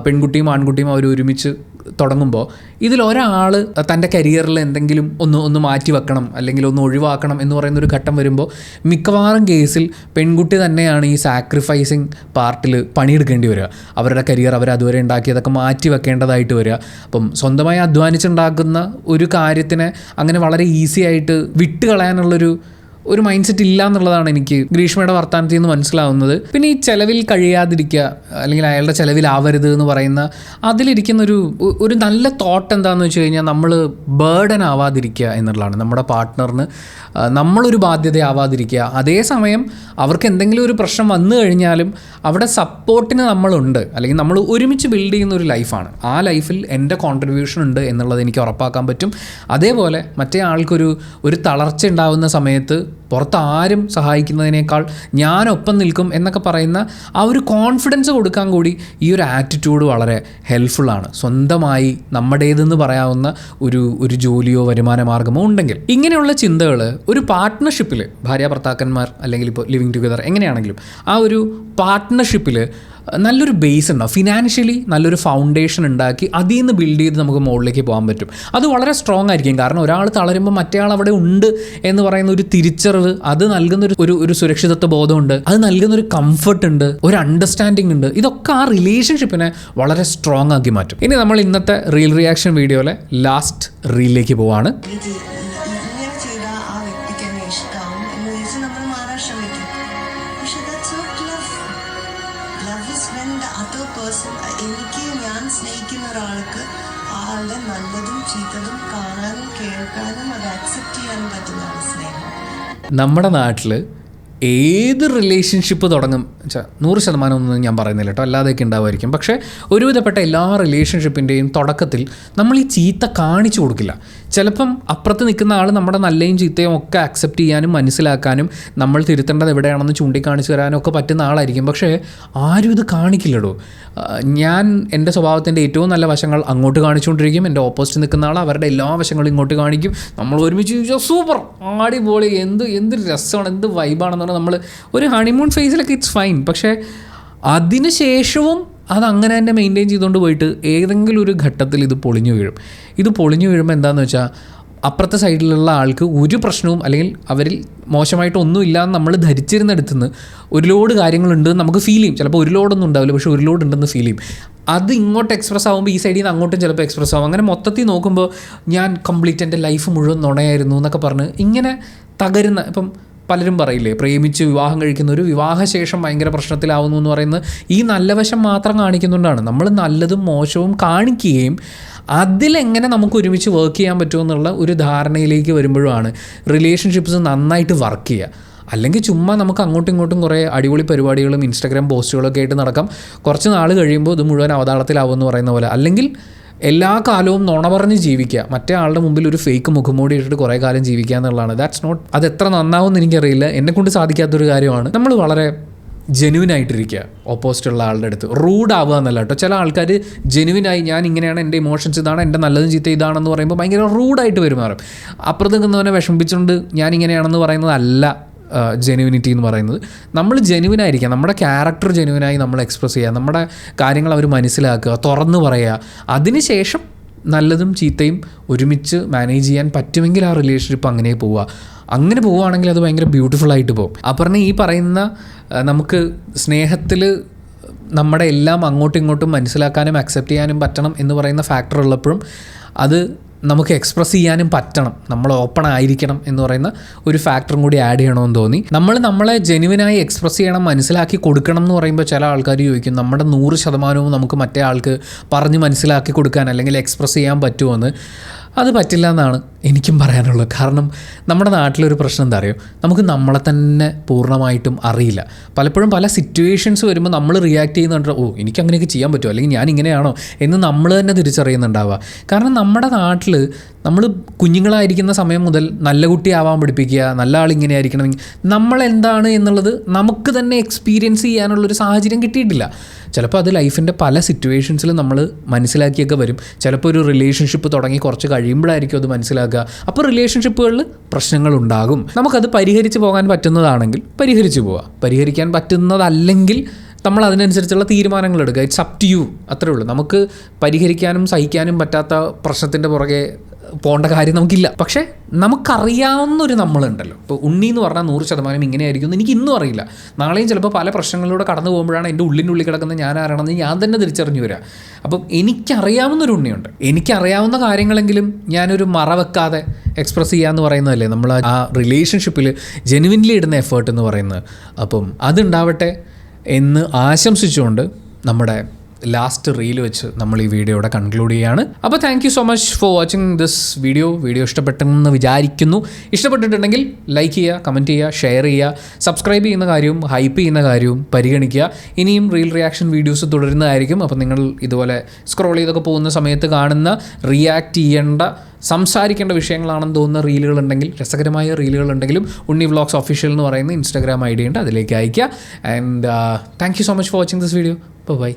Speaker 1: പെൺകുട്ടിയും ആൺകുട്ടിയും അവർ ഒരുമിച്ച് തുടങ്ങുമ്പോൾ ഇതിലൊരാൾ തൻ്റെ കരിയറിൽ എന്തെങ്കിലും ഒന്ന് മാറ്റി വെക്കണം അല്ലെങ്കിൽ ഒന്ന് ഒഴിവാക്കണം എന്ന് പറയുന്നൊരു ഘട്ടം വരുമ്പോൾ മിക്കവാറും കേസിൽ പെൺകുട്ടി തന്നെയാണ് ഈ സാക്രിഫൈസിങ് പാർട്ടിൽ പണിയെടുക്കേണ്ടി വരിക. അവരുടെ കരിയർ അവരതുവരെ ഉണ്ടാക്കിയതൊക്കെ മാറ്റി വെക്കേണ്ടതായിട്ട് വരിക. അപ്പം സ്വന്തമായി അധ്വാനിച്ചുണ്ടാക്കുന്ന ഒരു കാര്യത്തിനെ അങ്ങനെ വളരെ ഈസി ആയിട്ട് വിട്ട് കളയാനുള്ളൊരു മൈൻഡ് സെറ്റ് ഇല്ല എന്നുള്ളതാണ് എനിക്ക് ഗ്രീഷ്മയുടെ വർത്തമാനത്തിൽ നിന്ന് മനസ്സിലാവുന്നത്. പിന്നെ ഈ ചിലവിൽ കഴിയാതിരിക്കുക അല്ലെങ്കിൽ അയാളുടെ ചിലവിലാവരുത് എന്ന് പറയുന്ന അതിലിരിക്കുന്ന ഒരു നല്ല തോട്ട് എന്താണെന്ന് വെച്ച് കഴിഞ്ഞാൽ, നമ്മൾ ബേർഡൻ ആവാതിരിക്കുക എന്നുള്ളതാണ്. നമ്മുടെ പാർട്ട്ണറിന് നമ്മളൊരു ബാധ്യതയാവാതിരിക്കുക. അതേസമയം അവർക്ക് എന്തെങ്കിലും ഒരു പ്രശ്നം വന്നു കഴിഞ്ഞാലും അവിടെ സപ്പോർട്ടിന് നമ്മളുണ്ട്, അല്ലെങ്കിൽ നമ്മൾ ഒരുമിച്ച് ബിൽഡ് ചെയ്യുന്ന ഒരു ലൈഫാണ്. ആ ലൈഫിൽ എൻ്റെ കോൺട്രിബ്യൂഷൻ ഉണ്ട് എന്നുള്ളത് എനിക്ക് ഉറപ്പാക്കാൻ പറ്റും. അതേപോലെ മറ്റേ ആൾക്കൊരു തളർച്ച ഉണ്ടാകുന്ന സമയത്ത് പുറത്ത് ആരും സഹായിക്കുന്നതിനേക്കാൾ ഞാനൊപ്പം നിൽക്കും എന്നൊക്കെ പറയുന്ന ആ ഒരു കോൺഫിഡൻസ് കൊടുക്കാൻ കൂടി ഈ ഒരു ആറ്റിറ്റ്യൂഡ് വളരെ ഹെൽപ്ഫുള്ളാണ്. സ്വന്തമായി നമ്മുടേതെന്ന് പറയാവുന്ന ഒരു ജോലിയോ വരുമാന മാർഗമോ ഉണ്ടെങ്കിൽ. ഇങ്ങനെയുള്ള ചിന്തകൾ ഒരു പാർട്ട്ണർഷിപ്പിൽ, ഭാര്യ ഭർത്താക്കന്മാർ അല്ലെങ്കിൽ ഇപ്പോൾ ലിവിങ് ടുഗദർ എങ്ങനെയാണെങ്കിലും ആ ഒരു പാർട്ട്ണർഷിപ്പിൽ നല്ലൊരു ബേസ് ഉണ്ടാവും. ഫിനാൻഷ്യലി നല്ലൊരു ഫൗണ്ടേഷൻ ഉണ്ടാക്കി അതിൽ നിന്ന് ബിൽഡ് ചെയ്ത് നമുക്ക് മുകളിലേക്ക് പോകാൻ പറ്റും. അത് വളരെ സ്ട്രോങ് ആയിരിക്കും. കാരണം ഒരാൾ തളരുമ്പോൾ മറ്റേ ആൾ അവിടെ ഉണ്ട് എന്ന് പറയുന്ന ഒരു തിരിച്ചറിവ്, അത് നൽകുന്ന ഒരു സുരക്ഷിതത്വ ബോധമുണ്ട്, അത് നൽകുന്നൊരു കംഫർട്ട് ഉണ്ട്, ഒരു അണ്ടർസ്റ്റാൻഡിങ് ഉണ്ട്. ഇതൊക്കെ ആ റിലേഷൻഷിപ്പിനെ വളരെ സ്ട്രോങ് ആക്കി മാറ്റും. ഇനി നമ്മൾ ഇന്നത്തെ റിയൽ റിയാക്ഷൻ വീഡിയോയിലെ ലാസ്റ്റ് റീലിലേക്ക് പോവാണ്.
Speaker 9: എനിക്ക് ഞാൻ സ്നേഹിക്കുന്ന ഒരാൾക്ക് ആളുടെ നല്ലതും ചീത്തതും കാണാനും കേൾക്കാനും അത് ആക്സെപ്റ്റ് ചെയ്യാനും പറ്റുന്നതാണ് സ്നേഹം.
Speaker 1: നമ്മുടെ നാട്ടിൽ ഏത് റിലേഷൻഷിപ്പ് തുടങ്ങും വെച്ചാൽ 100% ഒന്നും ഞാൻ പറയുന്നില്ല കേട്ടോ, അല്ലാതെയൊക്കെ ഉണ്ടാവുമായിരിക്കും. പക്ഷേ ഒരുവിധപ്പെട്ട എല്ലാ റിലേഷൻഷിപ്പിൻ്റെയും തുടക്കത്തിൽ നമ്മൾ ഈ ചീത്ത കാണിച്ചു കൊടുക്കില്ല. ചിലപ്പം അപ്പുറത്ത് നിൽക്കുന്ന ആൾ നമ്മുടെ നല്ലയും ചീത്തയും ഒക്കെ അക്സെപ്റ്റ് ചെയ്യാനും മനസ്സിലാക്കാനും നമ്മൾ തിരുത്തേണ്ടത് എവിടെയാണെന്ന് ചൂണ്ടിക്കാണിച്ച് തരാനും ഒക്കെ പറ്റുന്ന ആളായിരിക്കും. പക്ഷേ ആരും ഇത് കാണിക്കില്ലടോ. ഞാൻ എൻ്റെ സ്വഭാവത്തിൻ്റെ ഏറ്റവും നല്ല വശങ്ങൾ അങ്ങോട്ട് കാണിച്ചുകൊണ്ടിരിക്കും, എൻ്റെ ഓപ്പോസിറ്റ് നിൽക്കുന്ന ആൾ അവരുടെ എല്ലാ വശങ്ങളും ഇങ്ങോട്ട് കാണിക്കും. നമ്മൾ ഒരുമിച്ച് ചോദിച്ചാൽ സൂപ്പർ, അടിപൊളി, എന്ത് രസമാണ്, എന്ത് വൈബാണെന്ന് പറഞ്ഞാൽ നമ്മൾ ഒരു ഹണിമൂൺ ഫേസിലൊക്കെ ഇറ്റ്സ് ഫൈൻ. പക്ഷേ അതിന് ശേഷവും അതങ്ങനെ തന്നെ മെയിൻറ്റെയിൻ ചെയ്തുകൊണ്ട് പോയിട്ട് ഏതെങ്കിലും ഒരു ഘട്ടത്തിൽ ഇത് പൊളിഞ്ഞു വീഴും. ഇത് പൊളിഞ്ഞു വീഴുമ്പോൾ എന്താണെന്ന് വെച്ചാൽ അപ്പുറത്തെ സൈഡിലുള്ള ആൾക്ക് ഒരു പ്രശ്നവും അല്ലെങ്കിൽ അവരിൽ മോശമായിട്ടൊന്നുമില്ല എന്ന് നമ്മൾ ധരിച്ചിരുന്നിടത്തുനിന്ന് ഒരു ലോഡ് കാര്യങ്ങളുണ്ടെന്ന് നമുക്ക് ഫീൽ ചെയ്യും. ചിലപ്പോൾ ഒരു ലോഡൊന്നും ഉണ്ടാവില്ല, പക്ഷേ ഒരു ലോഡ് ഉണ്ടെന്ന് ഫീൽ ചെയ്യും. അത് ഇങ്ങോട്ട് എക്സ്പ്രസ് ആകുമ്പോൾ ഈ സൈഡിൽ നിന്ന് അങ്ങോട്ടും ചിലപ്പോൾ എക്സ്പ്രസ് ആകും. അങ്ങനെ മൊത്തത്തിൽ നോക്കുമ്പോൾ ഞാൻ കംപ്ലീറ്റ് എൻ്റെ ലൈഫ് മുഴുവൻ നുണയായിരുന്നു എന്നൊക്കെ പറഞ്ഞ് ഇങ്ങനെ തകരുന്ന, ഇപ്പം പലരും പറയില്ലേ, പ്രേമിച്ച് വിവാഹം കഴിക്കുന്നൊരു വിവാഹശേഷം ഭയങ്കര പ്രശ്നത്തിലാവുന്നു എന്ന് പറയുന്നത് ഈ നല്ല വശം മാത്രം കാണിക്കുന്നുകൊണ്ടാണ്. നമ്മൾ നല്ലതും മോശവും കാണിക്കുകയും അതിലെങ്ങനെ നമുക്ക് ഒരുമിച്ച് വർക്ക് ചെയ്യാൻ പറ്റുമെന്നുള്ള ഒരു ധാരണയിലേക്ക് വരുമ്പോഴാണ് റിലേഷൻഷിപ്പ്സ് നന്നായിട്ട് വർക്ക് ചെയ്യുക. അല്ലെങ്കിൽ ചുമ്മാ നമുക്ക് അങ്ങോട്ടും ഇങ്ങോട്ടും കുറേ അടിപൊളി പരിപാടികളും ഇൻസ്റ്റാഗ്രാം പോസ്റ്റുകളൊക്കെ ആയിട്ട് നടക്കാം. കുറച്ച് നാൾ കഴിയുമ്പോൾ ഇത് മുഴുവൻ അവതാളത്തിലാവുമെന്ന് പറയുന്ന പോലെ. അല്ലെങ്കിൽ എല്ലാ കാലവും നുണ പറഞ്ഞ് ജീവിക്കുക, മറ്റേ ആളുടെ മുമ്പിൽ ഒരു ഫേക്ക് മുഖംമൂടി ഇട്ടിട്ട് കുറേ കാലം ജീവിക്കുക എന്നുള്ളതാണ്. ദാറ്റ്സ് നോട്ട്, അത് എത്ര നന്നാവുമെന്ന് എനിക്കറിയില്ല, എന്നെക്കൊണ്ട് സാധിക്കാത്തൊരു കാര്യമാണ്. നമ്മൾ വളരെ ജെനുവിനായിട്ടിരിക്കുക ഓപ്പോസിറ്റുള്ള ആളുടെ അടുത്ത്. റൂഡ് ആവുക എന്നല്ല കേട്ടോ. ചില ആൾക്കാർ ജെനുവിനായി ഞാൻ ഇങ്ങനെയാണ്, എൻ്റെ ഇമോഷൻസ് ഇതാണ്, എൻ്റെ നല്ലതും ചീത്ത ഇതാണെന്ന് പറയുമ്പോൾ ഭയങ്കര റൂഡായിട്ട് പെരുമാറും. അപ്പുറത്ത് നിൽക്കുന്നവനെ വിഷമിപ്പിച്ചുകൊണ്ട് ഞാൻ ഇങ്ങനെയാണെന്ന് പറയുന്നതല്ല ജെനുവിനിറ്റി എന്ന് പറയുന്നത്. നമ്മൾ ജെനുവിനായിരിക്കുക, നമ്മുടെ ക്യാരക്ടർ ജെനുവിനായി നമ്മൾ എക്സ്പ്രസ് ചെയ്യുക, നമ്മുടെ കാര്യങ്ങൾ അവർ മനസ്സിലാക്കുക, തുറന്നു പറയുക. അതിനുശേഷം നല്ലതും ചീത്തയും ഒരുമിച്ച് മാനേജ് ചെയ്യാൻ പറ്റുമെങ്കിൽ ആ റിലേഷൻഷിപ്പ് അങ്ങനെ പോവുക. അങ്ങനെ പോവുകയാണെങ്കിൽ അത് ഭയങ്കര ബ്യൂട്ടിഫുള്ളായിട്ട് പോകും. അപ്പുറം ഈ പറയുന്ന നമുക്ക് സ്നേഹത്തിൽ നമ്മുടെ എല്ലാം അങ്ങോട്ടും ഇങ്ങോട്ടും മനസ്സിലാക്കാനും അക്സെപ്റ്റ് ചെയ്യാനും പറ്റണം എന്ന് പറയുന്ന ഫാക്ടർ ഉള്ളപ്പോഴും അത് നമുക്ക് എക്സ്പ്രസ് ചെയ്യാനും പറ്റണം, നമ്മൾ ഓപ്പൺ ആയിരിക്കണം എന്ന് പറയുന്ന ഒരു ഫാക്ടറും കൂടി ആഡ് ചെയ്യണമെന്ന് തോന്നി. നമ്മളെ ജെനുവിനായി എക്സ്പ്രസ് ചെയ്യണം, മനസ്സിലാക്കി കൊടുക്കണം എന്ന് പറയുമ്പോൾ ചില ആൾക്കാർ ചോദിക്കും നമ്മുടെ 100% നമുക്ക് മറ്റേ ആൾക്ക് പറഞ്ഞ് മനസ്സിലാക്കി കൊടുക്കാൻ അല്ലെങ്കിൽ എക്സ്പ്രസ് ചെയ്യാൻ പറ്റുമോ. അത് പറ്റില്ല എന്നാണ് എനിക്കും പറയാനുള്ളത്. കാരണം നമ്മുടെ നാട്ടിലൊരു പ്രശ്നം എന്താ അറിയോ, നമുക്ക് നമ്മളെ തന്നെ പൂർണ്ണമായിട്ടും അറിയില്ല. പലപ്പോഴും പല സിറ്റുവേഷൻസ് വരുമ്പോൾ നമ്മൾ റിയാക്ട് ചെയ്യുന്നുണ്ട്, ഓ എനിക്ക് അങ്ങനെയൊക്കെ ചെയ്യാൻ പറ്റുമോ, അല്ലെങ്കിൽ ഞാൻ ഇങ്ങനെയാണോ എന്ന് നമ്മൾ തന്നെ തിരിച്ചറിയുന്നുണ്ടാവുക. കാരണം നമ്മുടെ നാട്ടിൽ നമ്മൾ കുഞ്ഞുങ്ങളായിരിക്കുന്ന സമയം മുതൽ നല്ല കുട്ടിയാവാൻ പഠിപ്പിക്കുക, നല്ല ആളിങ്ങനെ ആയിരിക്കണമെങ്കിൽ നമ്മളെന്താണ് എന്നുള്ളത് നമുക്ക് തന്നെ എക്സ്പീരിയൻസ് ചെയ്യാനുള്ളൊരു സാഹചര്യം കിട്ടിയിട്ടില്ല. ചിലപ്പോൾ അത് ലൈഫിൻ്റെ പല സിറ്റുവേഷൻസിലും നമ്മൾ മനസ്സിലാക്കിയൊക്കെ വരും. ചിലപ്പോൾ ഒരു റിലേഷൻഷിപ്പ് തുടങ്ങി കുറച്ച് കഴിയുമ്പോഴായിരിക്കും അത് മനസ്സിലാക്കുക. അപ്പോൾ റിലേഷൻഷിപ്പുകളിൽ പ്രശ്നങ്ങളുണ്ടാകും. നമുക്കത് പരിഹരിച്ച് പോകാൻ പറ്റുന്നതാണെങ്കിൽ പരിഹരിച്ച് പോവുക, പരിഹരിക്കാൻ പറ്റുന്നതല്ലെങ്കിൽ നമ്മൾ അതിനനുസരിച്ചുള്ള തീരുമാനങ്ങൾ എടുക്കുക. ഇറ്റ്സ് അപ് ടു യു, അത്രേ ഉള്ളൂ. നമുക്ക് പരിഹരിക്കാനും സഹിക്കാനും പറ്റാത്ത പ്രശ്നത്തിൻ്റെ പുറകെ പോകേണ്ട കാര്യം നമുക്കില്ല. പക്ഷേ നമുക്കറിയാവുന്നൊരു നമ്മളുണ്ടല്ലോ. ഇപ്പോൾ ഉണ്ണി എന്ന് പറഞ്ഞാൽ 100% ഇങ്ങനെയായിരിക്കും എന്ന് എനിക്ക് ഇന്നും അറിയില്ല. നാളെയും ചിലപ്പോൾ പല പ്രശ്നങ്ങളിലൂടെ കടന്നു പോകുമ്പോഴാണ് എൻ്റെ ഉള്ളിനുള്ളിൽ കിടക്കുന്ന ഞാൻ ആരാണെന്ന് ഞാൻ തന്നെ തിരിച്ചറിഞ്ഞു വരിക. അപ്പം എനിക്കറിയാവുന്നൊരു ഉണ്ണിയുണ്ട്. എനിക്കറിയാവുന്ന കാര്യങ്ങളെങ്കിലും ഞാനൊരു മറവെക്കാതെ എക്സ്പ്രസ് ചെയ്യുക എന്ന് പറയുന്നതല്ലേ നമ്മൾ ആ റിലേഷൻഷിപ്പിൽ ജെനുവിൻലി ഇടുന്ന എഫേർട്ട് എന്ന് പറയുന്നത്. അപ്പം അതുണ്ടാവട്ടെ എന്ന് ആശംസിച്ചുകൊണ്ട് നമ്മുടെ ലാസ്റ്റ് റീൽ വെച്ച് നമ്മൾ ഈ വീഡിയോയുടെ കൺക്ലൂഡ് ചെയ്യാണ്. അപ്പോൾ thank you so much for watching this video ഇഷ്ടപ്പെട്ടെന്ന് വിചാരിക്കുന്നു. ഇഷ്ടപ്പെട്ടിട്ടുണ്ടെങ്കിൽ ലൈക്ക് ചെയ്യുക, കമൻറ്റ് ചെയ്യുക, ഷെയർ ചെയ്യുക, സബ്സ്ക്രൈബ് ചെയ്യുന്ന കാര്യവും ഹൈപ്പ് ചെയ്യുന്ന കാര്യവും പരിഗണിക്കുക. ഇനിയും റീൽ റിയാക്ഷൻ വീഡിയോസ് തുടരുന്നതായിരിക്കും. അപ്പോൾ നിങ്ങൾ ഇതുപോലെ സ്ക്രോൾ ചെയ്തൊക്കെ പോകുന്ന സമയത്ത് കാണുന്ന റിയാക്ട് ചെയ്യേണ്ട സംസാരിക്കേണ്ട വിഷയങ്ങളാണെന്ന് തോന്നുന്ന റീലുകളുണ്ടെങ്കിൽ, രസകരമായ റീലുകളുണ്ടെങ്കിലും ഉണ്ണി വ്ളോഗ്സ് ഒഫീഷ്യൽ എന്ന് പറയുന്ന ഇൻസ്റ്റാഗ്രാം ID ഉണ്ട്, അതിലേക്ക് അയയ്ക്കുക. And thank you so much for watching this video. By.